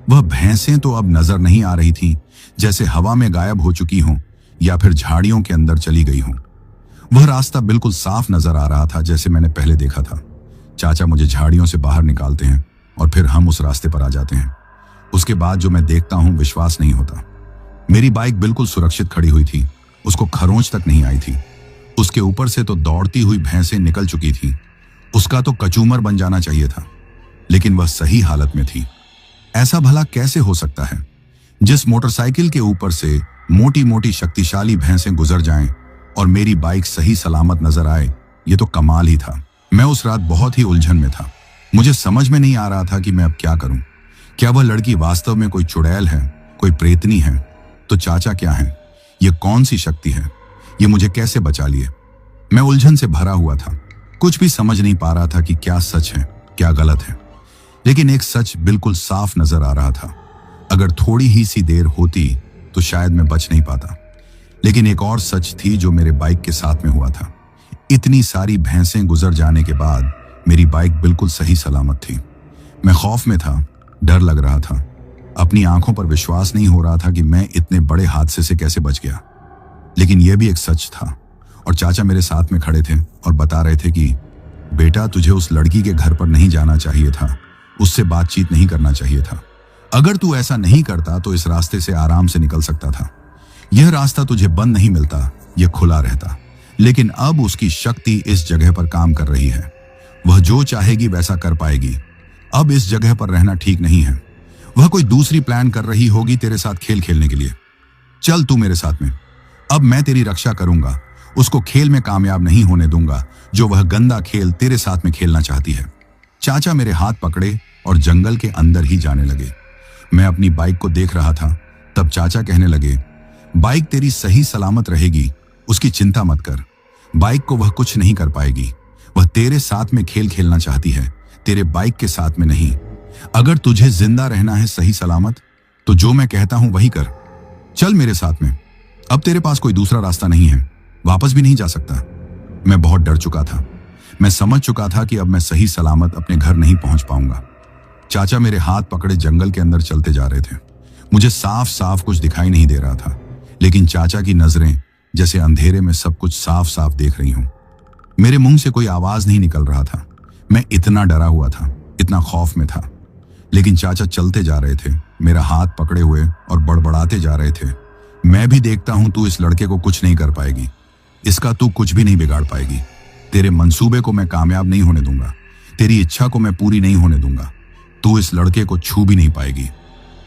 वह भैंसें तो अब नजर नहीं आ रही थीं, जैसे हवा में गायब हो चुकी हों या फिर झाड़ियों के अंदर चली गई हों। वह रास्ता बिल्कुल साफ नजर आ रहा था, जैसे मैंने पहले देखा था। चाचा मुझे झाड़ियों से बाहर निकालते हैं और फिर हम उस रास्ते पर आ जाते हैं। उसके बाद जो मैं देखता हूं विश्वास नहीं होता। मेरी बाइक बिल्कुल सुरक्षित खड़ी हुई थी, उसको खरोंच तक नहीं आई थी। उसके ऊपर से तो दौड़ती हुई भैंसें निकल चुकी थी। उसका तो कचूमर बन जाना चाहिए था, लेकिन वह सही हालत में थी। ऐसा भला कैसे हो सकता है? जिस मोटरसाइकिल के ऊपर से मोटी मोटी शक्तिशाली भैंसें गुजर जाएं और मेरी बाइक सही सलामत नजर आए, ये तो कमाल ही था। मैं उस रात बहुत ही उलझन में था। मुझे समझ में नहीं आ रहा था कि मैं अब क्या करूं। क्या वह लड़की वास्तव में कोई चुड़ैल है, कोई प्रेतनी है? तो चाचा क्या है? ये कौन सी शक्ति है? ये मुझे कैसे बचा लिए? मैं उलझन से भरा हुआ था। कुछ भी समझ नहीं पा रहा था कि क्या सच है, क्या गलत है। लेकिन एक सच बिल्कुल साफ नजर आ रहा था। अगर थोड़ी ही सी देर होती तो शायद मैं बच नहीं पाता। लेकिन एक और सच थी जो मेरे बाइक के साथ में हुआ था। इतनी सारी भैंसें गुजर जाने के बाद मेरी बाइक बिल्कुल सही सलामत थी। मैं खौफ में था, डर लग रहा था। अपनी आंखों पर विश्वास नहीं हो रहा था कि मैं इतने बड़े हादसे से कैसे बच गया। लेकिन यह भी एक सच था, और चाचा मेरे साथ में खड़े थे और बता रहे थे कि बेटा, तुझे उस लड़की के घर पर नहीं जाना चाहिए था, उससे बातचीत नहीं करना चाहिए था। अगर तू ऐसा नहीं करता तो इस रास्ते से आराम से निकल सकता था। यह रास्ता तुझे बंद नहीं मिलता, यह खुला रहता। लेकिन अब उसकी शक्ति इस जगह पर काम कर रही है। वह जो चाहेगी वैसा कर पाएगी। अब इस जगह पर रहना ठीक नहीं है। वह कोई दूसरी प्लान कर रही होगी तेरे साथ खेल खेलने के लिए। चल तू मेरे साथ में, अब मैं तेरी रक्षा करूंगा। उसको खेल में कामयाब नहीं होने दूंगा, जो वह गंदा खेल तेरे साथ में खेलना चाहती है। चाचा मेरे हाथ पकड़े और जंगल के अंदर ही जाने लगे। मैं अपनी बाइक को देख रहा था। तब चाचा कहने लगे, बाइक तेरी सही सलामत रहेगी, उसकी चिंता मत कर। बाइक को वह कुछ नहीं कर पाएगी। वह तेरे साथ में खेल खेलना चाहती है, तेरे बाइक के साथ में नहीं। अगर तुझे जिंदा रहना है सही सलामत, तो जो मैं कहता हूं वही कर। चल मेरे साथ में। अब तेरे पास कोई दूसरा रास्ता नहीं है, वापस भी नहीं जा सकता। मैं बहुत डर चुका था। मैं समझ चुका था कि अब मैं सही सलामत अपने घर नहीं पहुंच पाऊंगा। चाचा मेरे हाथ पकड़े जंगल के अंदर चलते जा रहे थे। मुझे साफ साफ कुछ दिखाई नहीं दे रहा था, लेकिन चाचा की नजरें जैसे अंधेरे में सब कुछ साफ साफ देख रही हूं। मेरे मुंह से कोई आवाज नहीं निकल रहा था। मैं इतना डरा हुआ था, इतना खौफ में था। लेकिन चाचा चलते जा रहे थे, मेरा हाथ पकड़े हुए, और बड़बड़ाते जा रहे थे, मैं भी देखता हूं तू इस लड़के को कुछ नहीं कर पाएगी। इसका तू कुछ भी नहीं बिगाड़ पाएगी। तेरे मंसूबे को मैं कामयाब नहीं होने दूंगा। तेरी इच्छा को मैं पूरी नहीं होने दूंगा। तू इस लड़के को छू भी नहीं पाएगी।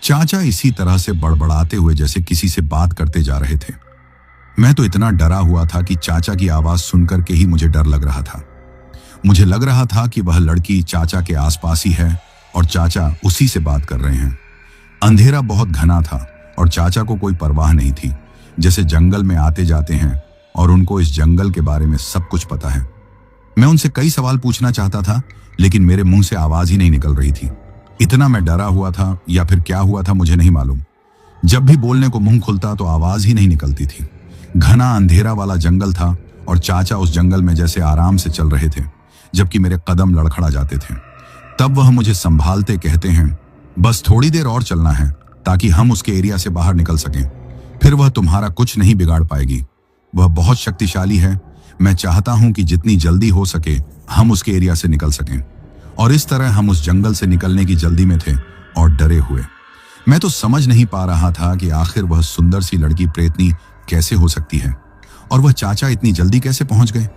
चाचा इसी तरह से बड़बड़ाते हुए जैसे किसी से बात करते जा रहे थे। मैं तो इतना डरा हुआ था कि चाचा की आवाज सुनकर के ही मुझे डर लग रहा था। मुझे लग रहा था कि वह लड़की चाचा के आसपास ही है और चाचा उसी से बात कर रहे हैं। अंधेरा बहुत घना था और चाचा को कोई परवाह नहीं थी। जैसे जंगल में आते जाते हैं और उनको इस जंगल के बारे में सब कुछ पता है। मैं उनसे कई सवाल पूछना चाहता था, लेकिन मेरे मुंह से आवाज ही नहीं निकल रही थी। इतना मैं डरा हुआ था, या फिर क्या हुआ था मुझे नहीं मालूम। जब भी बोलने को मुंह खुलता तो आवाज ही नहीं निकलती थी। घना अंधेरा वाला जंगल था और चाचा उस जंगल में जैसे आराम से चल रहे थे, जबकि मेरे कदम लड़खड़ा जाते थे। तब वह मुझे संभालते कहते हैं, बस थोड़ी देर और चलना है ताकि हम उसके एरिया से बाहर निकल सकें। फिर वह तुम्हारा कुछ नहीं बिगाड़ पाएगी। वह बहुत शक्तिशाली है। मैं चाहता हूं कि जितनी जल्दी हो सके हम उसके एरिया से निकल सकें। और इस तरह हम उस जंगल से निकलने की जल्दी में थे और डरे हुए। मैं तो समझ नहीं पा रहा था कि आखिर वह सुंदर सी लड़की प्रेतनी कैसे हो सकती है और वह चाचा इतनी जल्दी कैसे पहुंच गए।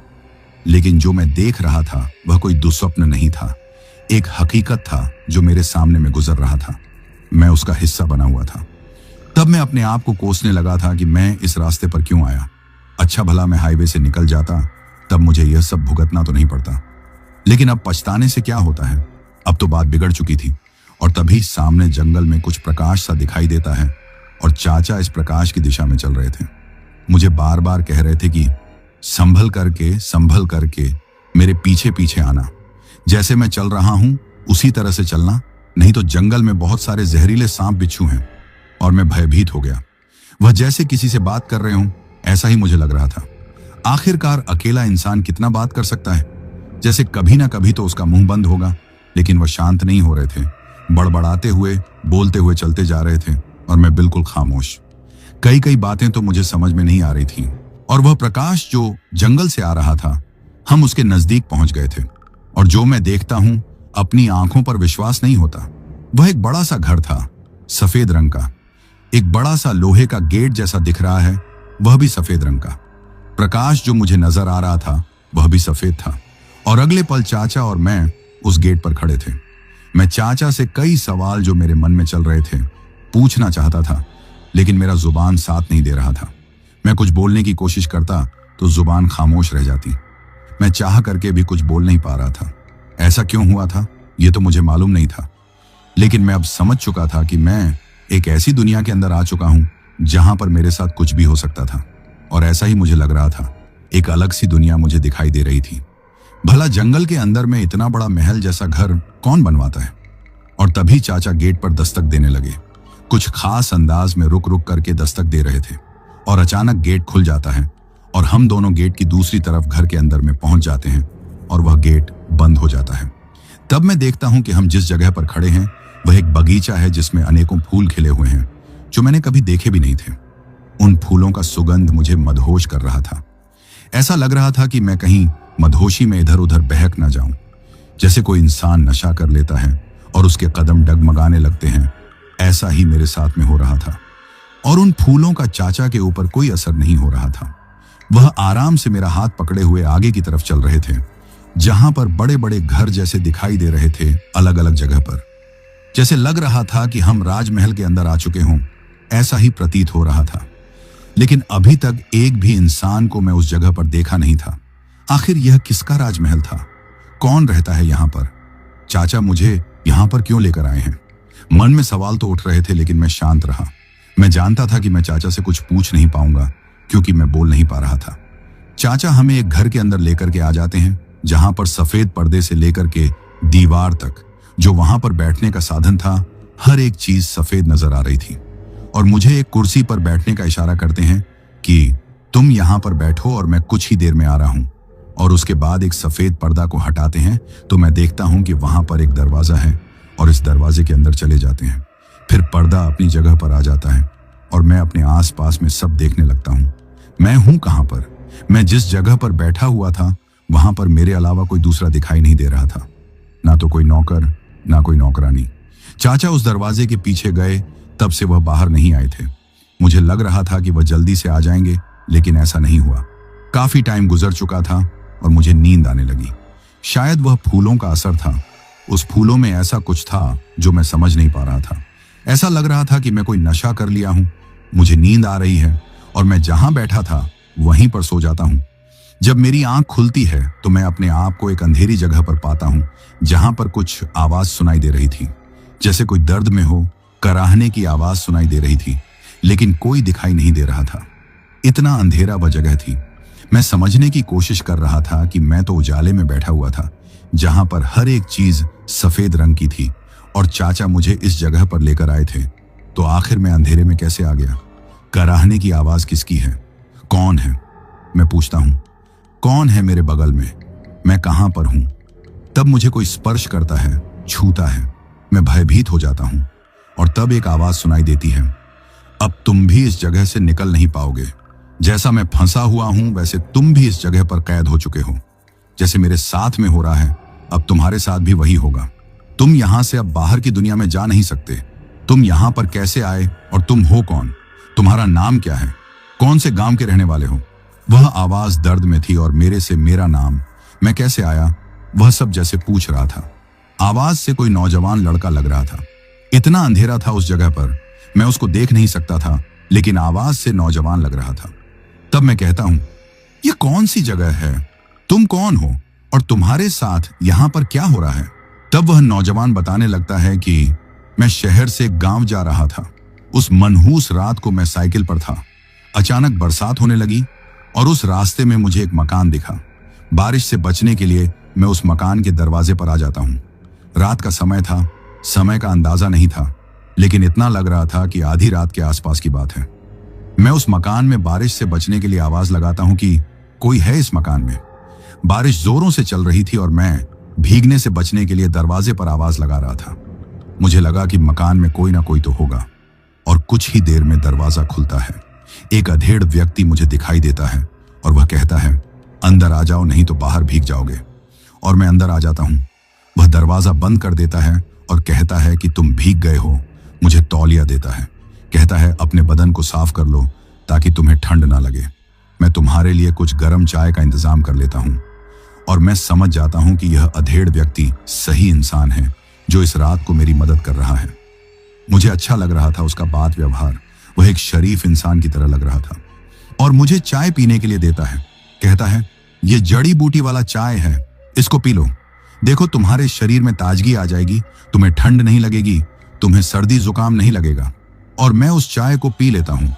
लेकिन जो मैं देख रहा था वह कोई दुस्वप्न नहीं था, एक हकीकत था जो मेरे सामने में गुजर रहा था। मैं उसका हिस्सा बना हुआ था। तब मैं अपने आप को कोसने लगा था कि मैं इस रास्ते पर क्यों आया। अच्छा भला मैं हाईवे से निकल जाता, तब मुझे यह सब भुगतना तो नहीं पड़ता। लेकिन अब पछताने से क्या होता है, अब तो बात बिगड़ चुकी थी। और तभी सामने जंगल में कुछ प्रकाश सा दिखाई देता है और चाचा इस प्रकाश की दिशा में चल रहे थे। मुझे बार बार कह रहे थे कि संभल करके मेरे पीछे पीछे आना। जैसे मैं चल रहा हूं उसी तरह से चलना, नहीं तो जंगल में बहुत सारे जहरीले सांप बिच्छू हैं। और मैं भयभीत हो गया। वह जैसे किसी से बात कर रहे हों, ऐसा ही मुझे लग रहा था। आखिरकार अकेला इंसान कितना बात कर सकता है। जैसे कभी ना कभी तो उसका मुंह बंद होगा। लेकिन वह शांत नहीं हो रहे थे, बड़बड़ाते हुए बोलते हुए चलते जा रहे थे और मैं बिल्कुल खामोश। कई बातें तो मुझे समझ में नहीं आ रही थी। और वह प्रकाश जो जंगल से आ रहा था, हम उसके नजदीक पहुंच गए थे। और जो मैं देखता हूं अपनी आंखों पर विश्वास नहीं होता। वह एक बड़ा सा घर था, सफेद रंग का। एक बड़ा सा लोहे का गेट जैसा दिख रहा है, वह भी सफेद रंग का। प्रकाश जो मुझे नजर आ रहा था वह भी सफेद था। और अगले पल चाचा और मैं उस गेट पर खड़े थे। मैं चाचा से कई सवाल जो मेरे मन में चल रहे थे पूछना चाहता था, लेकिन मेरा जुबान साथ नहीं दे रहा था। मैं कुछ बोलने की कोशिश करता तो जुबान खामोश रह जाती। मैं चाह करके भी कुछ बोल नहीं पा रहा था। ऐसा क्यों हुआ था ये तो मुझे मालूम नहीं था, लेकिन मैं अब समझ चुका था कि मैं एक ऐसी दुनिया के अंदर आ चुका हूं जहां पर मेरे साथ कुछ भी हो सकता था। और ऐसा ही मुझे लग रहा था। एक अलग सी दुनिया मुझे दिखाई दे रही थी। भला जंगल के अंदर में इतना बड़ा महल जैसा घर कौन बनवाता है? और तभी चाचा गेट पर दस्तक देने लगे। कुछ खास अंदाज में रुक रुक करके दस्तक दे रहे थे और अचानक गेट खुल जाता है और हम दोनों गेट की दूसरी तरफ घर के अंदर में पहुंच जाते हैं और वह गेट बंद हो जाता है। तब मैं देखता हूं कि हम जिस जगह पर खड़े हैं वह एक बगीचा है जिसमें अनेकों फूल खिले हुए हैं जो मैंने कभी देखे भी नहीं थे। उन फूलों का सुगंध मुझे मदहोश कर रहा था। ऐसा लग रहा था कि मैं कहीं मदहोशी में इधर उधर बहक ना जाऊं। जैसे कोई इंसान नशा कर लेता है और उसके कदम डगमगाने लगते हैं, ऐसा ही मेरे साथ में हो रहा था। और उन फूलों का चाचा के ऊपर कोई असर नहीं हो रहा था। वह आराम से मेरा हाथ पकड़े हुए आगे की तरफ चल रहे थे, जहां पर बड़े बड़े घर जैसे दिखाई दे रहे थे अलग अलग जगह पर। जैसे लग रहा था कि हम राजमहल के अंदर आ चुके हों, ऐसा ही प्रतीत हो रहा था। लेकिन अभी तक एक भी इंसान को मैं उस जगह पर देखा नहीं था। आखिर यह किसका राजमहल था? कौन रहता है यहाँ पर? चाचा मुझे यहाँ पर क्यों लेकर आए हैं? मन में सवाल तो उठ रहे थे, लेकिन मैं शांत रहा। मैं जानता था कि मैं चाचा से कुछ पूछ नहीं पाऊंगा क्योंकि मैं बोल नहीं पा रहा था। चाचा हमें एक घर के अंदर लेकर के आ जाते हैं जहां पर सफेद पर्दे से लेकर के दीवार तक जो वहां पर बैठने का साधन था, हर एक चीज सफेद नजर आ रही थी। और मुझे एक कुर्सी पर बैठने का इशारा करते हैं कि तुम यहां पर बैठो और मैं कुछ ही देर में आ रहा हूं। और उसके बाद एक सफेद पर्दा को हटाते हैं तो मैं देखता हूं कि वहां पर एक दरवाजा है और इस दरवाजे के अंदर चले जाते हैं। फिर पर्दा अपनी जगह पर आ जाता है और मैं अपने आसपास में सब देखने लगता हूं। मैं हूं कहां पर? मैं जिस जगह पर बैठा हुआ था वहां पर मेरे अलावा कोई दूसरा दिखाई नहीं दे रहा था। ना तो कोई नौकर, ना कोई नौकरानी। चाचा उस दरवाजे के पीछे गए, तब से वह बाहर नहीं आए थे। मुझे लग रहा था कि वह जल्दी से आ जाएंगे, लेकिन ऐसा नहीं हुआ। काफी टाइम गुजर चुका था और मुझे नींद आने लगी। शायद वह फूलों का असर था। उस फूलों में ऐसा कुछ था जो मैं समझ नहीं पा रहा था। ऐसा लग रहा था कि मैं कोई नशा कर लिया हूं। मुझे नींद आ रही है और मैं जहां बैठा था वहीं पर सो जाता हूं। जब मेरी आंख खुलती है तो मैं अपने आप को एक अंधेरी जगह पर पाता हूं जहां पर कुछ आवाज सुनाई दे रही थी, जैसे कोई दर्द में हो, कराहने की आवाज सुनाई दे रही थी, लेकिन कोई दिखाई नहीं दे रहा था। इतना अंधेरा वह जगह थी। मैं समझने की कोशिश कर रहा था कि मैं तो उजाले में बैठा हुआ था जहां पर हर एक चीज सफेद रंग की थी और चाचा मुझे इस जगह पर लेकर आए थे। तो आखिर मैं अंधेरे में कैसे आ गया? कराहने की आवाज किसकी है? कौन है? मैं पूछता हूं, कौन है मेरे बगल में? मैं कहां पर हूं? तब मुझे कोई स्पर्श करता है, छूता है। मैं भयभीत हो जाता हूं और तब एक आवाज सुनाई देती है, अब तुम भी इस जगह से निकल नहीं पाओगे। जैसा मैं फंसा हुआ हूं वैसे तुम भी इस जगह पर कैद हो चुके हो। जैसे मेरे साथ में हो रहा है अब तुम्हारे साथ भी वही होगा। तुम यहां से अब बाहर की दुनिया में जा नहीं सकते। तुम यहां पर कैसे आए और तुम हो कौन? तुम्हारा नाम क्या है? कौन से गांव के रहने वाले हो? वह आवाज दर्द में थी और मेरे से मेरा नाम, मैं कैसे आया, वह सब जैसे पूछ रहा था। आवाज से कोई नौजवान लड़का लग रहा था। इतना अंधेरा था उस जगह पर, मैं उसको देख नहीं सकता था, लेकिन आवाज से नौजवान लग रहा था। तब मैं कहता हूं, यह कौन सी जगह है? तुम कौन हो और तुम्हारे साथ यहां पर क्या हो रहा है? तब वह नौजवान बताने लगता है कि मैं शहर से गांव जा रहा था। उस मनहूस रात को मैं साइकिल पर था। अचानक बरसात होने लगी और उस रास्ते में मुझे एक मकान दिखा। बारिश से बचने के लिए मैं उस मकान के दरवाजे पर आ जाता हूं। रात का समय था, समय का अंदाजा नहीं था, लेकिन इतना लग रहा था कि आधी रात के आसपास की बात है। मैं उस मकान में बारिश से बचने के लिए आवाज लगाता हूं कि कोई है इस मकान में। बारिश जोरों से चल रही थी और मैं भीगने से बचने के लिए दरवाजे पर आवाज लगा रहा था। मुझे लगा कि मकान में कोई ना कोई तो होगा और कुछ ही देर में दरवाजा खुलता है। एक अधेड़ व्यक्ति मुझे दिखाई देता है और वह कहता है, अंदर आ जाओ नहीं तो बाहर भीग जाओगे। और मैं अंदर आ जाता हूं। वह दरवाजा बंद कर देता है और कहता है कि तुम भीग गए हो मुझे तौलिया देता है, कहता है अपने बदन को साफ कर लो ताकि तुम्हें ठंड ना लगे। मैं तुम्हारे लिए कुछ गर्म चाय का इंतजाम कर लेता हूं। और मैं समझ जाता हूं कि यह अधेड़ व्यक्ति सही इंसान है जो इस रात को मेरी मदद कर रहा है। मुझे अच्छा लग रहा था उसका बात व्यवहार, वह एक शरीफ इंसान की तरह लग रहा था। और मुझे चाय पीने के लिए देता है, कहता है ये जड़ी बूटी वाला चाय है, इसको पी लो, देखो तुम्हारे शरीर में ताजगी आ जाएगी, तुम्हें ठंड नहीं लगेगी, तुम्हें सर्दी जुकाम नहीं लगेगा। और मैं उस चाय को पी लेता हूं।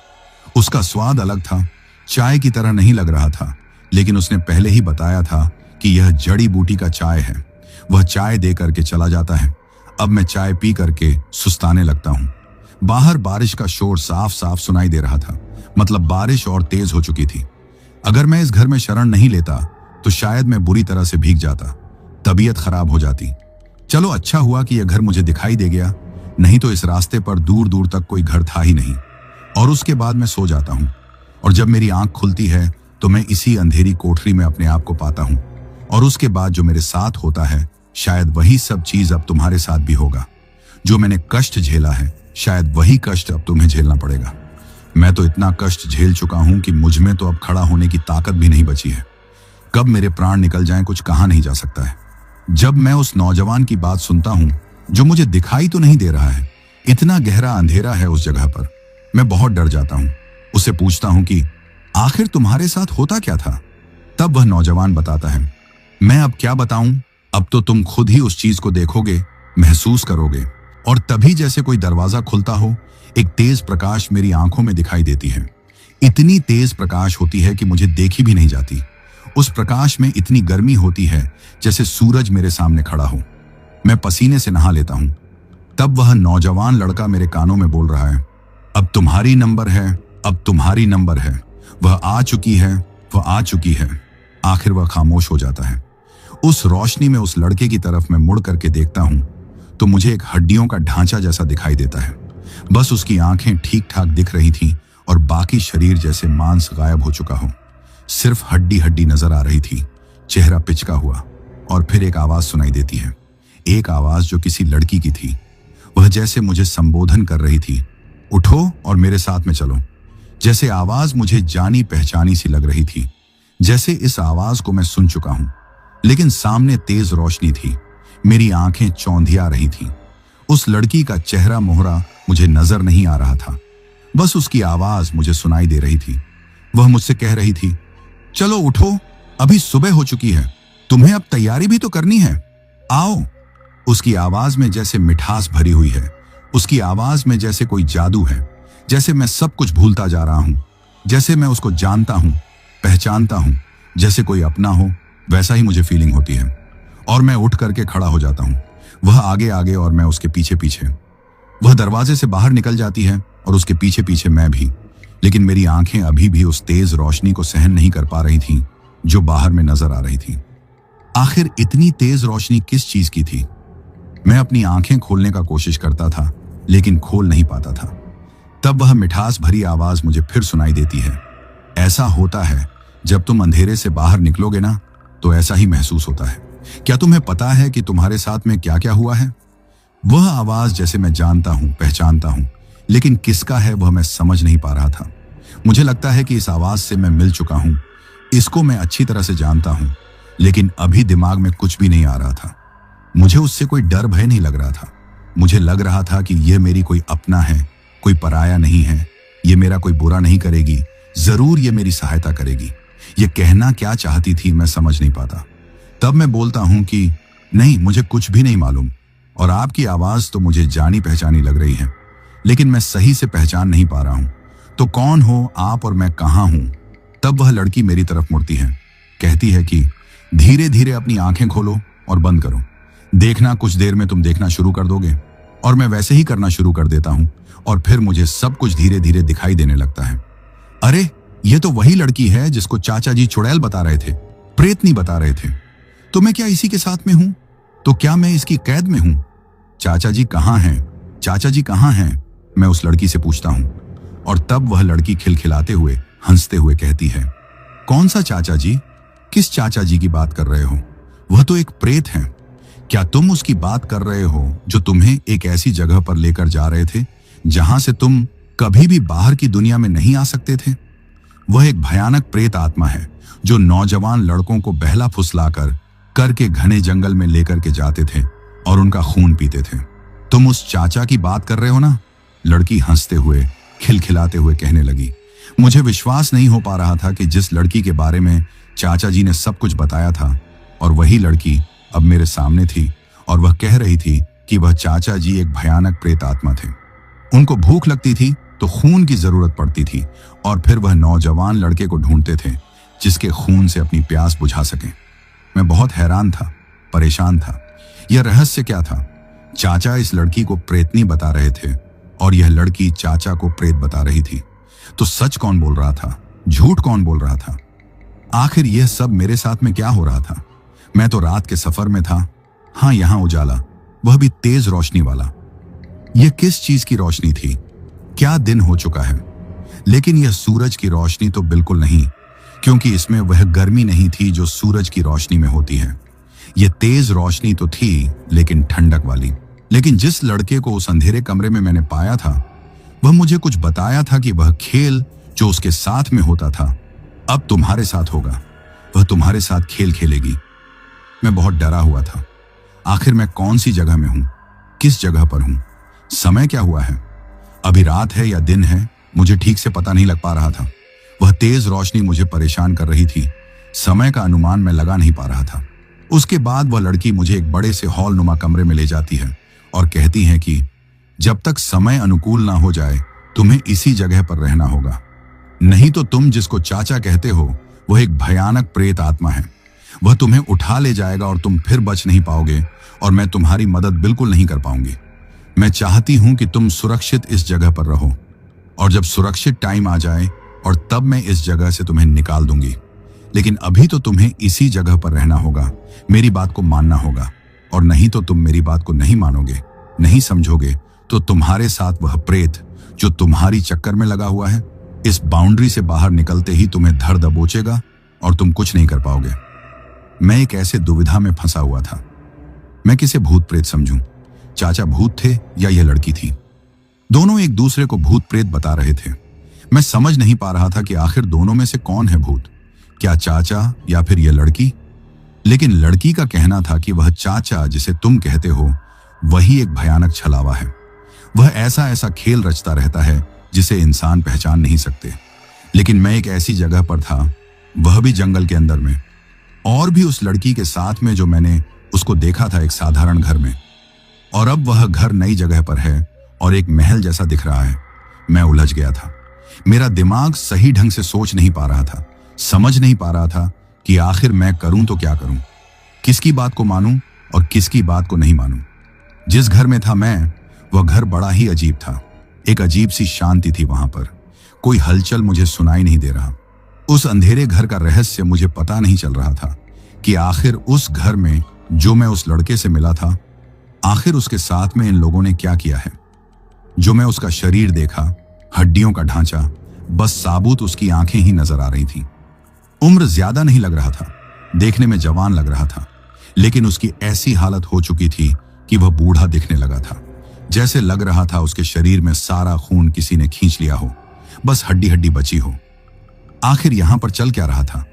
उसका स्वाद अलग था, चाय की तरह नहीं लग रहा था, लेकिन उसने पहले ही बताया था कि यह जड़ी बूटी का चाय है। वह चाय दे करके चला जाता है। अब मैं चाय पी करके सुस्ताने लगता हूं। बाहर बारिश का शोर साफ साफ सुनाई दे रहा था, मतलब बारिश और तेज हो चुकी थी। अगर मैं इस घर में शरण नहीं लेता तो शायद मैं बुरी तरह से भीग जाता, तबीयत खराब हो जाती। चलो अच्छा हुआ कि यह घर मुझे दिखाई दे गया, नहीं तो इस रास्ते पर दूर दूर तक कोई घर था ही नहीं। और उसके बाद मैं सो जाता हूं। और जब मेरी आंख खुलती है तो मैं इसी अंधेरी कोठरी में अपने आप को पाता हूं। और उसके बाद जो मेरे साथ होता है, शायद वही सब चीज अब तुम्हारे साथ भी होगा। जो मैंने कष्ट झेला है, शायद वही कष्ट अब तुम्हें झेलना पड़ेगा। मैं तो इतना कष्ट झेल चुका हूं कि मुझ में तो अब खड़ा होने की ताकत भी नहीं बची है। कब मेरे प्राण निकल जाएं कुछ कहा नहीं जा सकता है। जब मैं उस नौजवान की बात सुनता हूं जो मुझे दिखाई तो नहीं दे रहा है, इतना गहरा अंधेरा है उस जगह पर, मैं बहुत डर जाता हूं। उससे पूछता हूं कि आखिर तुम्हारे साथ होता क्या था? तब वह नौजवान बताता है, मैं अब क्या बताऊं, अब तो तुम खुद ही उस चीज को देखोगे, महसूस करोगे। और तभी जैसे कोई दरवाजा खुलता हो, एक तेज प्रकाश मेरी आंखों में दिखाई देती है। इतनी तेज प्रकाश होती है कि मुझे देखी भी नहीं जाती। उस प्रकाश में इतनी गर्मी होती है जैसे सूरज मेरे सामने खड़ा हो। मैं पसीने से नहा लेता हूं। तब वह नौजवान लड़का मेरे कानों में बोल रहा है, अब तुम्हारी नंबर है, अब तुम्हारी नंबर है, वह आ चुकी है, वह आ चुकी है। आखिर वह खामोश हो जाता है। उस रोशनी में उस लड़के की तरफ मैं मुड़ करके देखता हूं तो मुझे एक हड्डियों का ढांचा जैसा दिखाई देता है। बस उसकी आंखें ठीक ठाक दिख रही थीं और बाकी शरीर जैसे मांस गायब हो चुका हो। सिर्फ हड्डी हड्डी नजर आ रही थी, चेहरा पिचका हुआ। और फिर एक आवाज सुनाई देती है, एक आवाज जो किसी लड़की की थी। वह जैसे मुझे संबोधन कर रही थी, उठो और मेरे साथ में चलो। जैसे आवाज मुझे जानी पहचानी सी लग रही थी, जैसे इस आवाज को मैं सुन चुका हूं। लेकिन सामने तेज रोशनी थी, मेरी आंखें चौंधिया रही थीं। उस लड़की का चेहरा मोहरा मुझे नजर नहीं आ रहा था, बस उसकी आवाज मुझे सुनाई दे रही थी। वह मुझसे कह रही थी, चलो उठो, अभी सुबह हो चुकी है, तुम्हें अब तैयारी भी तो करनी है, आओ। उसकी आवाज में जैसे मिठास भरी हुई है, उसकी आवाज में जैसे कोई जादू है, जैसे मैं सब कुछ भूलता जा रहा हूं, जैसे मैं उसको जानता हूं, पहचानता हूं, जैसे कोई अपना हो, वैसा ही मुझे फीलिंग होती है। और मैं उठ करके खड़ा हो जाता हूं, वह आगे आगे और मैं उसके पीछे पीछे। वह दरवाजे से बाहर निकल जाती है और उसके पीछे पीछे मैं भी। लेकिन मेरी आंखें अभी भी उस तेज रोशनी को सहन नहीं कर पा रही थीं जो बाहर में नजर आ रही थी। आखिर इतनी तेज रोशनी किस चीज की थी? मैं अपनी आंखें खोलने का कोशिश करता था, लेकिन खोल नहीं पाता था। तब वह मिठास भरी आवाज मुझे फिर सुनाई देती है, ऐसा होता है जब तुम अंधेरे से बाहर निकलोगे ना, तो ऐसा ही महसूस होता है। क्या तुम्हें पता है कि तुम्हारे साथ में क्या क्या हुआ है? वह आवाज जैसे मैं जानता हूं, पहचानता हूं, लेकिन किसका है वह मैं समझ नहीं पा रहा था। मुझे लगता है कि इस आवाज से मैं मिल चुका हूं, इसको मैं अच्छी तरह से जानता हूं, लेकिन अभी दिमाग में कुछ भी नहीं आ रहा था। मुझे उससे कोई डर भय नहीं लग रहा था। मुझे लग रहा था कि यह मेरी कोई अपना है, कोई पराया नहीं है, ये मेरा कोई बुरा नहीं करेगी, जरूर ये मेरी सहायता करेगी। ये कहना क्या चाहती थी मैं समझ नहीं पाता। तब मैं बोलता हूं कि नहीं, मुझे कुछ भी नहीं मालूम, और आपकी आवाज तो मुझे जानी पहचानी लग रही है, लेकिन मैं सही से पहचान नहीं पा रहा हूं। तो कौन हो आप और मैं कहां हूं? तब वह लड़की मेरी तरफ मुड़ती है, कहती है कि धीरे धीरे अपनी आंखें खोलो और बंद करो, देखना कुछ देर में तुम देखना शुरू कर दोगे। और मैं वैसे ही करना शुरू कर देता हूं, और फिर मुझे सब कुछ धीरे धीरे दिखाई देने लगता है। अरे ये तो वही लड़की है जिसको चाचा जी चुड़ैल बता रहे थे, प्रेतनी बता रहे थे। तो मैं क्या इसी के साथ में हूं? तो क्या मैं इसकी कैद में हूं? चाचा जी कहां हैं? चाचा जी कहां हैं? मैं उस लड़की से पूछता हूं। और तब वह लड़की खिलखिलाते हुए, हंसते हुए कहती है, कौन सा चाचा जी? किस चाचा जी की बात कर रहे हो? वह तो एक प्रेत हैं। क्या तुम उसकी बात कर रहे हो जो तुम्हें एक ऐसी जगह पर लेकर जा रहे थे जहां से तुम कभी भी बाहर की दुनिया में नहीं आ सकते थे? वह एक भयानक प्रेत आत्मा है जो नौजवान लड़कों को बहला फुसलाकर करके घने जंगल में लेकर के जाते थे और उनका खून पीते थे। तुम उस चाचा की बात कर रहे हो ना? लड़की हंसते हुए खिलखिलाते हुए कहने लगी। मुझे विश्वास नहीं हो पा रहा था कि जिस लड़की के बारे में चाचा जी ने सब कुछ बताया था और वही लड़की अब मेरे सामने थी और वह कह रही थी कि वह चाचा जी एक भयानक प्रेत आत्मा थे। उनको भूख लगती थी तो खून की जरूरत पड़ती थी और फिर वह नौजवान लड़के को ढूंढते थे जिसके खून से अपनी प्यास बुझा सके। मैं बहुत हैरान था, परेशान था। यह रहस्य क्या था? चाचा इस लड़की को प्रेतनी बता रहे थे और यह लड़की चाचा को प्रेत बता रही थी। तो सच कौन बोल रहा था, झूठ कौन बोल रहा था? आखिर यह सब मेरे साथ में क्या हो रहा था? मैं तो रात के सफर में था। हाँ, यहां उजाला, वह भी तेज रोशनी वाला। यह किस चीज की रोशनी थी? क्या दिन हो चुका है? लेकिन यह सूरज की रोशनी तो बिल्कुल नहीं, क्योंकि इसमें वह गर्मी नहीं थी जो सूरज की रोशनी में होती है। यह तेज रोशनी तो थी, लेकिन ठंडक वाली। लेकिन जिस लड़के को उस अंधेरे कमरे में मैंने पाया था, वह मुझे कुछ बताया था कि वह खेल जो उसके साथ में होता था अब तुम्हारे साथ होगा। वह तुम्हारे साथ खेल खेलेगी। मैं बहुत डरा हुआ था। आखिर मैं कौन सी जगह में हूं? किस जगह पर हूं? समय क्या हुआ है? अभी रात है या दिन है? मुझे ठीक से पता नहीं लग पा रहा था। वह तेज रोशनी मुझे परेशान कर रही थी। समय का अनुमान मैं लगा नहीं पा रहा था। उसके बाद वह लड़की मुझे एक बड़े से हॉल नुमा कमरे में ले जाती है और कहती है कि जब तक समय अनुकूल ना हो जाए तुम्हें इसी जगह पर रहना होगा, नहीं तो तुम जिसको चाचा कहते हो वह एक भयानक प्रेत आत्मा है। वह तुम्हें उठा ले जाएगा और तुम फिर बच नहीं पाओगे और मैं तुम्हारी मदद बिल्कुल नहीं कर पाऊंगी। मैं चाहती हूं कि तुम सुरक्षित इस जगह पर रहो और जब सुरक्षित टाइम आ जाए और तब मैं इस जगह से तुम्हें निकाल दूंगी। लेकिन अभी तो तुम्हें इसी जगह पर रहना होगा, मेरी बात को मानना होगा, और नहीं तो तुम मेरी बात को नहीं मानोगे, नहीं समझोगे तो तुम्हारे साथ वह प्रेत जो तुम्हारी चक्कर में लगा हुआ है इस बाउंड्री से बाहर निकलते ही तुम्हें धर दबोचेगा और तुम कुछ नहीं कर पाओगे। मैं एक ऐसे दुविधा में फंसा हुआ था। मैं किसे भूत प्रेत समझूं? चाचा भूत थे या यह लड़की थी? दोनों एक दूसरे को भूत प्रेत बता रहे थे। मैं समझ नहीं पा रहा था कि आखिर दोनों में से कौन है भूत, क्या चाचा या फिर यह लड़की। लेकिन लड़की का कहना था कि वह चाचा जिसे तुम कहते हो वही एक भयानक छलावा है। वह ऐसा ऐसा खेल रचता रहता है जिसे इंसान पहचान नहीं सकते। लेकिन मैं एक ऐसी जगह पर था, वह भी जंगल के अंदर में, और भी उस लड़की के साथ में जो मैंने उसको देखा था एक साधारण घर में, और अब वह घर नई जगह पर है और एक महल जैसा दिख रहा है। मैं उलझ गया था। मेरा दिमाग सही ढंग से सोच नहीं पा रहा था, समझ नहीं पा रहा था कि आखिर मैं करूं तो क्या करूं, किसकी बात को मानूं और किसकी बात को नहीं मानूं। जिस घर में था मैं, वह घर बड़ा ही अजीब था। एक अजीब सी शांति थी वहां पर। कोई हलचल मुझे सुनाई नहीं दे रहा। उस अंधेरे घर का रहस्य मुझे पता नहीं चल रहा था कि आखिर उस घर में जो मैं उस लड़के से मिला था, आखिर उसके साथ में इन लोगों ने क्या किया है। जो मैं उसका शरीर देखा, हड्डियों का ढांचा, बस साबुत उसकी आंखें ही नजर आ रही थीं। उम्र ज्यादा नहीं लग रहा था, देखने में जवान लग रहा था, लेकिन उसकी ऐसी हालत हो चुकी थी कि वह बूढ़ा दिखने लगा था। जैसे लग रहा था उसके शरीर में सारा खून किसी ने खींच लिया हो, बस हड्डी हड्डी बची हो। आखिर यहां पर चल क्या रहा था?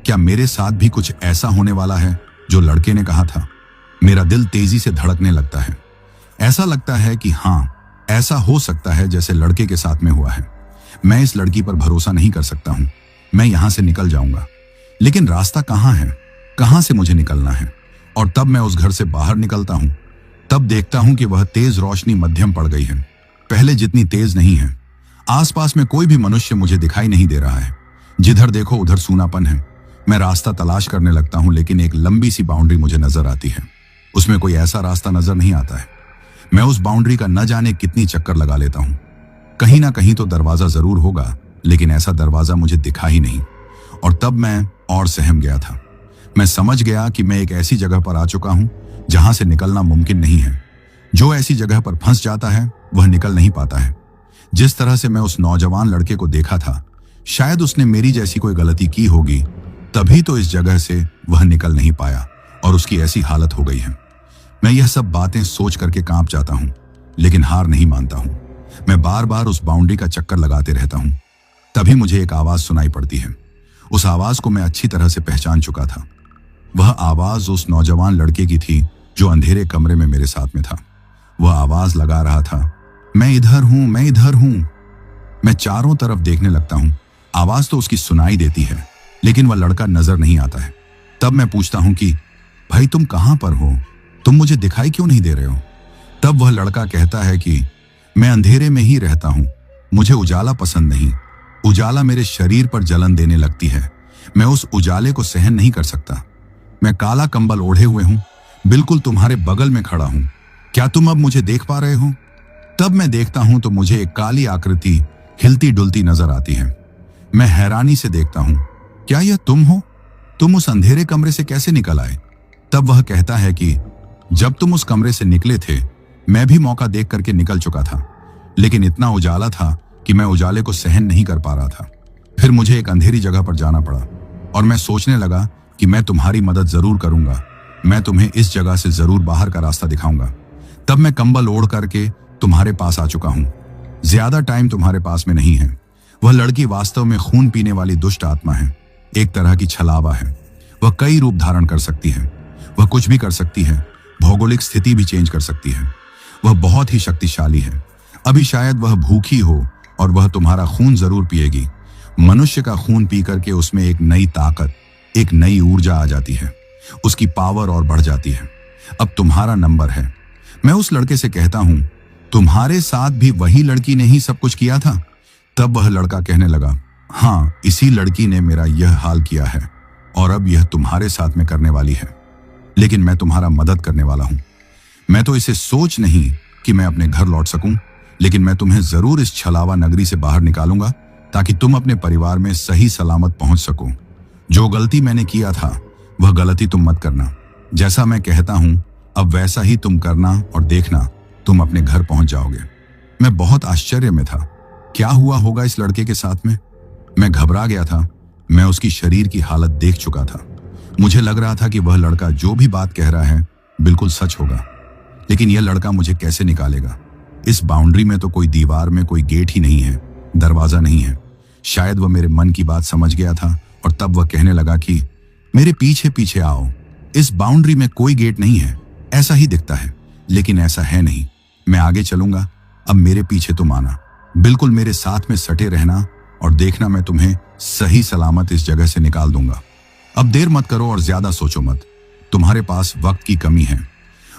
क्या मेरे साथ भी कुछ ऐसा होने वाला है जो लड़के ने कहा था? मेरा दिल तेजी से धड़कने लगता है। ऐसा लगता है कि हां, ऐसा हो सकता है जैसे लड़के के साथ में हुआ है। मैं इस लड़की पर भरोसा नहीं कर सकता हूं। मैं यहां से निकल जाऊंगा, लेकिन रास्ता कहां है? कहां से मुझे निकलना है? और तब मैं उस घर से बाहर निकलता हूं, तब देखता हूं कि वह तेज रोशनी मध्यम पड़ गई है, पहले जितनी तेज नहीं है। आसपास में कोई भी मनुष्य मुझे दिखाई नहीं दे रहा है। जिधर देखो उधर सूनापन है। मैं रास्ता तलाश करने लगता हूं, लेकिन एक लंबी सी बाउंड्री मुझे नजर आती है। उसमें कोई ऐसा रास्ता नजर नहीं आता है। मैं उस बाउंड्री का न जाने कितनी चक्कर लगा लेता हूं। कहीं ना कहीं तो दरवाजा जरूर होगा, लेकिन ऐसा दरवाजा मुझे दिखा ही नहीं। और तब मैं और सहम गया था। मैं समझ गया कि मैं एक ऐसी जगह पर आ चुका हूं जहां से निकलना मुमकिन नहीं है। जो ऐसी जगह पर फंस जाता है वह निकल नहीं पाता है। जिस तरह से मैं उस नौजवान लड़के को देखा था, शायद उसने मेरी जैसी कोई गलती की होगी, तभी तो इस जगह से वह निकल नहीं पाया और उसकी ऐसी हालत हो गई है। मैं यह सब बातें सोच करके कांप जाता हूं, लेकिन हार नहीं मानता हूं। मैं बार बार उस बाउंड्री का चक्कर लगाते रहता हूं। तभी मुझे एक आवाज सुनाई पड़ती है। उस आवाज को मैं अच्छी तरह से पहचान चुका था। वह आवाज उस नौजवान लड़के की थी जो अंधेरे कमरे में मेरे साथ में था। वह आवाज लगा रहा था, मैं इधर हूं, मैं इधर हूं। मैं चारों तरफ देखने लगता हूं। आवाज तो उसकी सुनाई देती है, लेकिन वह लड़का नजर नहीं आता है। तब मैं पूछता हूं कि भाई तुम कहां पर हो, तुम मुझे दिखाई क्यों नहीं दे रहे हो? तब वह लड़का कहता है कि मैं अंधेरे में ही रहता हूं, मुझे उजाला पसंद नहीं। उजाला मेरे शरीर पर जलन देने लगती है। मैं उस उजाले को सहन नहीं कर सकता। मैं काला कंबल ओढ़े हुए हूं, बिल्कुल तुम्हारे बगल में खड़ा हूं। क्या तुम अब मुझे देख पा रहे हो? तब मैं देखता हूं तो मुझे एक काली आकृति हिलती डुलती नजर आती है। मैं हैरानी से देखता हूं, क्या यह तुम हो? तुम उस अंधेरे कमरे से कैसे निकल आए? तब वह कहता है कि जब तुम उस कमरे से निकले थे, मैं भी मौका देख करके निकल चुका था, लेकिन इतना उजाला था कि मैं उजाले को सहन नहीं कर पा रहा था। फिर मुझे एक अंधेरी जगह पर जाना पड़ा और मैं सोचने लगा कि मैं तुम्हारी मदद जरूर करूंगा, मैं तुम्हें इस जगह से जरूर बाहर का रास्ता दिखाऊंगा। तब मैं कंबल ओढ़ करके तुम्हारे पास आ चुका हूं। ज्यादा टाइम तुम्हारे पास में नहीं है। वह लड़की वास्तव में खून पीने वाली दुष्ट आत्मा है, एक तरह की छलावा है। वह कई रूप धारण कर सकती है, वह कुछ भी कर सकती है, भौगोलिक स्थिति भी चेंज कर सकती है। वह बहुत ही शक्तिशाली है। अभी शायद वह भूखी हो और वह तुम्हारा खून जरूर पिएगी। मनुष्य का खून पी करके उसमें एक नई ताकत, एक नई ऊर्जा आ जाती है, उसकी पावर और बढ़ जाती है। अब तुम्हारा नंबर है। मैं उस लड़के से कहता हूं, तुम्हारे साथ भी वही लड़की ने ही सब कुछ किया था? तब वह लड़का कहने लगा, हाँ, इसी लड़की ने मेरा यह हाल किया है और अब यह तुम्हारे साथ में करने वाली है। लेकिन मैं तुम्हारा मदद करने वाला हूं। मैं तो इसे सोच नहीं कि मैं अपने घर लौट सकूं, लेकिन मैं तुम्हें जरूर इस छलावा नगरी से बाहर निकालूंगा ताकि तुम अपने परिवार में सही सलामत पहुंच सको। जो गलती मैंने किया था वह गलती तुम मत करना। जैसा मैं कहता हूं अब वैसा ही तुम करना और देखना तुम अपने घर पहुंच जाओगे। मैं बहुत आश्चर्य में था। क्या हुआ होगा इस लड़के के साथ में? मैं घबरा गया था। मैं उसकी शरीर की हालत देख चुका था। मुझे लग रहा था कि वह लड़का जो भी बात कह रहा है बिल्कुल सच होगा। लेकिन यह लड़का मुझे कैसे निकालेगा? इस बाउंड्री में तो कोई दीवार में कोई गेट ही नहीं है, दरवाजा नहीं है। शायद वह मेरे मन की बात समझ गया था और तब वह कहने लगा कि मेरे पीछे पीछे आओ। इस बाउंड्री में कोई गेट नहीं है, ऐसा ही दिखता है, लेकिन ऐसा है नहीं। मैं आगे चलूंगा, अब मेरे पीछे तुम आना, बिल्कुल मेरे साथ में सटे रहना और देखना मैं तुम्हें सही सलामत इस जगह से निकाल दूंगा। अब देर मत करो और ज्यादा सोचो मत। तुम्हारे पास वक्त की कमी है।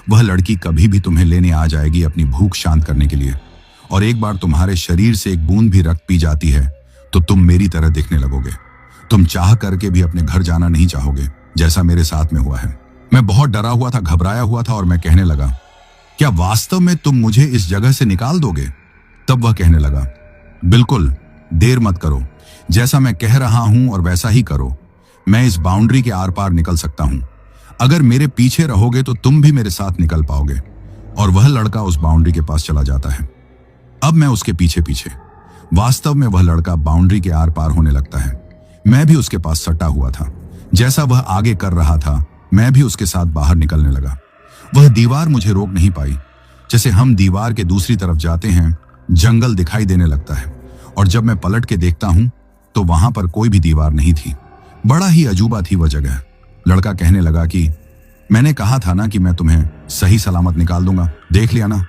वह लड़की कभी भी तुम्हें लेने आ जाएगी अपनी भूख शांत करने के लिए, और एक बार तुम्हारे शरीर से एक बूंद भी रक्त पी जाती है तो तुम मेरी तरह दिखने लगोगे। तुम चाह करके भी अपने घर जाना नहीं चाहोगे, जैसा मेरे साथ में हुआ है। मैं बहुत डरा हुआ था, घबराया हुआ था और मैं कहने लगा, क्या वास्तव में तुम मुझे इस जगह से निकाल दोगे? तब वह कहने लगा, बिल्कुल, देर मत करो, जैसा मैं कह रहा हूं और वैसा ही करो। मैं इस बाउंड्री के आर पार निकल सकता हूं। अगर मेरे पीछे रहोगे तो तुम भी मेरे साथ निकल पाओगे। और वह लड़का उस बाउंड्री के पास चला जाता है। अब मैं उसके पीछे पीछे। वास्तव में वह लड़का बाउंड्री के आर पार होने लगता है। मैं भी उसके पास सटा हुआ था। जैसा वह आगे कर रहा था, मैं भी उसके साथ बाहर निकलने लगा। वह दीवार मुझे रोक नहीं पाई। जैसे हम दीवार के दूसरी तरफ जाते हैं, जंगल दिखाई देने लगता है, और जब मैं पलट के देखता हूं तो वहां पर कोई भी दीवार नहीं थी। बड़ा ही अजूबा थी वह जगह। लड़का कहने लगा कि मैंने कहा था ना कि मैं तुम्हें सही सलामत निकाल दूंगा, देख लिया ना।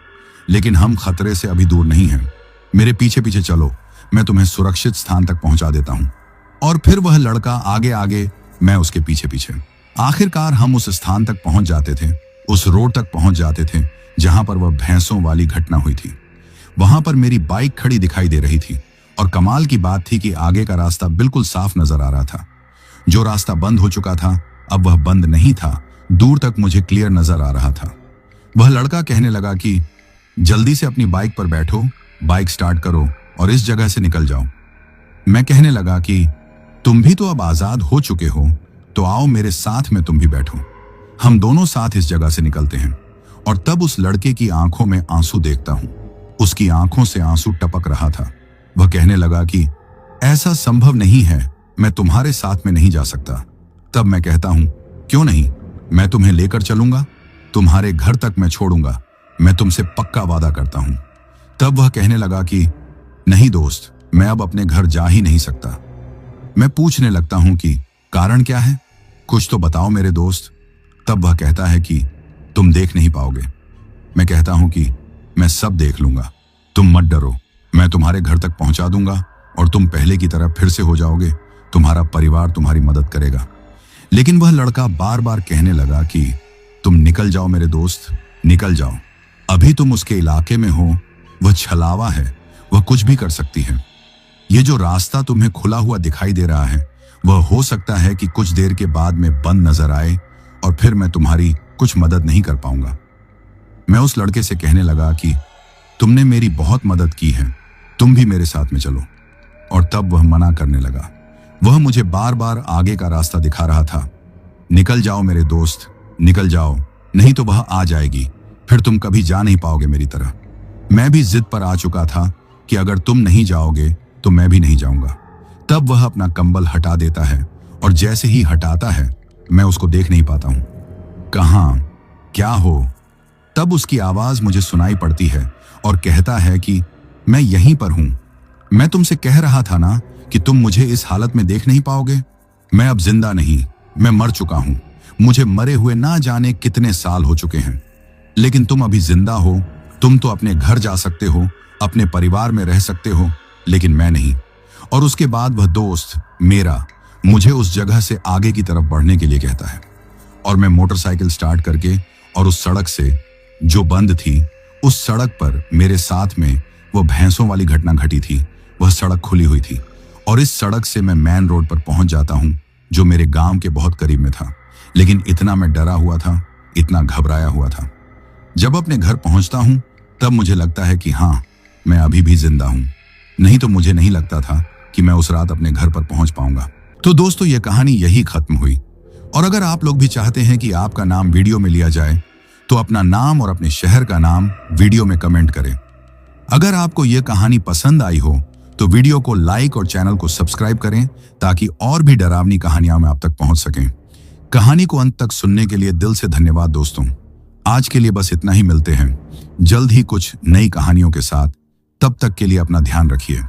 लेकिन हम खतरे से अभी दूर नहीं हैं। मेरे पीछे पीछे चलो, मैं तुम्हें सुरक्षित स्थान तक पहुंचा देता हूं। और फिर वह लड़का आगे आगे, मैं उसके पीछे पीछे। आखिरकार हम उस स्थान तक पहुंच जाते थे, उस रोड तक पहुंच जाते थे जहां पर वह भैंसों वाली घटना हुई थी। वहां पर मेरी बाइक खड़ी दिखाई दे रही थी, और कमाल की बात थी कि आगे का रास्ता बिल्कुल साफ नजर आ रहा था। जो रास्ता बंद हो चुका था, अब वह बंद नहीं था, दूर तक मुझे क्लियर नजर आ रहा था। वह लड़का कहने लगा कि जल्दी से अपनी बाइक पर बैठो, बाइक स्टार्ट करो और इस जगह से निकल जाओ। मैं कहने लगा कि तुम भी तो अब आजाद हो चुके हो, तो आओ मेरे साथ में तुम भी बैठो। हम दोनों साथ इस जगह से निकलते हैं। और तब उस लड़के की आंखों में आंसू देखता हूं। उसकी आंखों से आंसू टपक रहा था। वह कहने लगा कि ऐसा संभव नहीं है, मैं तुम्हारे साथ में नहीं जा सकता। तब मैं कहता हूं, क्यों नहीं, मैं तुम्हें लेकर चलूंगा। तुम्हारे घर तक मैं छोड़ूंगा, मैं तुमसे पक्का वादा करता हूं। तब वह कहने लगा कि नहीं दोस्त, मैं अब अपने घर जा ही नहीं सकता। मैं पूछने लगता हूं कि कारण क्या है, कुछ तो बताओ मेरे दोस्त। तब वह कहता है कि तुम देख नहीं पाओगे। मैं कहता हूं कि मैं सब देख लूंगा, तुम मत डरो, मैं तुम्हारे घर तक पहुंचा दूंगा और तुम पहले की तरह फिर से हो जाओगे, तुम्हारा परिवार तुम्हारी मदद करेगा। लेकिन वह लड़का बार बार कहने लगा कि तुम निकल जाओ मेरे दोस्त, निकल जाओ, अभी तुम उसके इलाके में हो, वह छलावा है, वह कुछ भी कर सकती है। ये जो रास्ता तुम्हें खुला हुआ दिखाई दे रहा है, वह हो सकता है कि कुछ देर के बाद में बंद नजर आए और फिर मैं तुम्हारी कुछ मदद नहीं कर पाऊंगा। मैं उस लड़के से कहने लगा कि तुमने मेरी बहुत मदद की है, तुम भी मेरे साथ में चलो। और तब वह मना करने लगा। वह मुझे बार बार आगे का रास्ता दिखा रहा था। निकल जाओ मेरे दोस्त, निकल जाओ, नहीं तो वह आ जाएगी, फिर तुम कभी जा नहीं पाओगे मेरी तरह। मैं भी जिद पर आ चुका था कि अगर तुम नहीं जाओगे तो मैं भी नहीं जाऊंगा। तब वह अपना कंबल हटा देता है और जैसे ही हटाता है मैं उसको देख नहीं पाता हूं। कहां, क्या हो? तब उसकी आवाज मुझे सुनाई पड़ती है और कहता है कि मैं यहीं पर हूं। मैं तुमसे कह रहा था ना कि तुम मुझे इस हालत में देख नहीं पाओगे। मैं अब जिंदा नहीं, मैं मर चुका हूं। मुझे मरे हुए ना जाने कितने साल हो चुके हैं, लेकिन तुम अभी जिंदा हो। तुम तो अपने घर जा सकते हो, अपने परिवार में रह सकते हो, लेकिन मैं नहीं। और उसके बाद वह दोस्त मेरा मुझे उस जगह से आगे की तरफ बढ़ने के लिए कहता है और मैं मोटरसाइकिल स्टार्ट करके और उस सड़क से जो बंद थी, उस सड़क पर मेरे साथ में वो भैंसों वाली घटना घटी थी। वह सड़क खुली हुई थी और इस सड़क से मैं मेन रोड पर पहुंच जाता हूं जो मेरे गांव के बहुत करीब में था। लेकिन इतना मैं डरा हुआ था, इतना घबराया हुआ था। जब अपने घर पहुंचता हूं तब मुझे लगता है कि हाँ, मैं अभी भी जिंदा हूं, नहीं तो मुझे नहीं लगता था कि मैं उस रात अपने घर पर पहुंच पाऊंगा। तो दोस्तों, ये कहानी यही खत्म हुई। और अगर आप लोग भी चाहते हैं कि आपका नाम वीडियो में लिया जाए तो अपना नाम और अपने शहर का नाम वीडियो में कमेंट करें। अगर आपको यह कहानी पसंद आई हो तो वीडियो को लाइक और चैनल को सब्सक्राइब करें ताकि और भी डरावनी कहानियां में आप तक पहुंच सकें। कहानी को अंत तक सुनने के लिए दिल से धन्यवाद दोस्तों। आज के लिए बस इतना ही, मिलते हैं जल्द ही कुछ नई कहानियों के साथ। तब तक के लिए अपना ध्यान रखिए।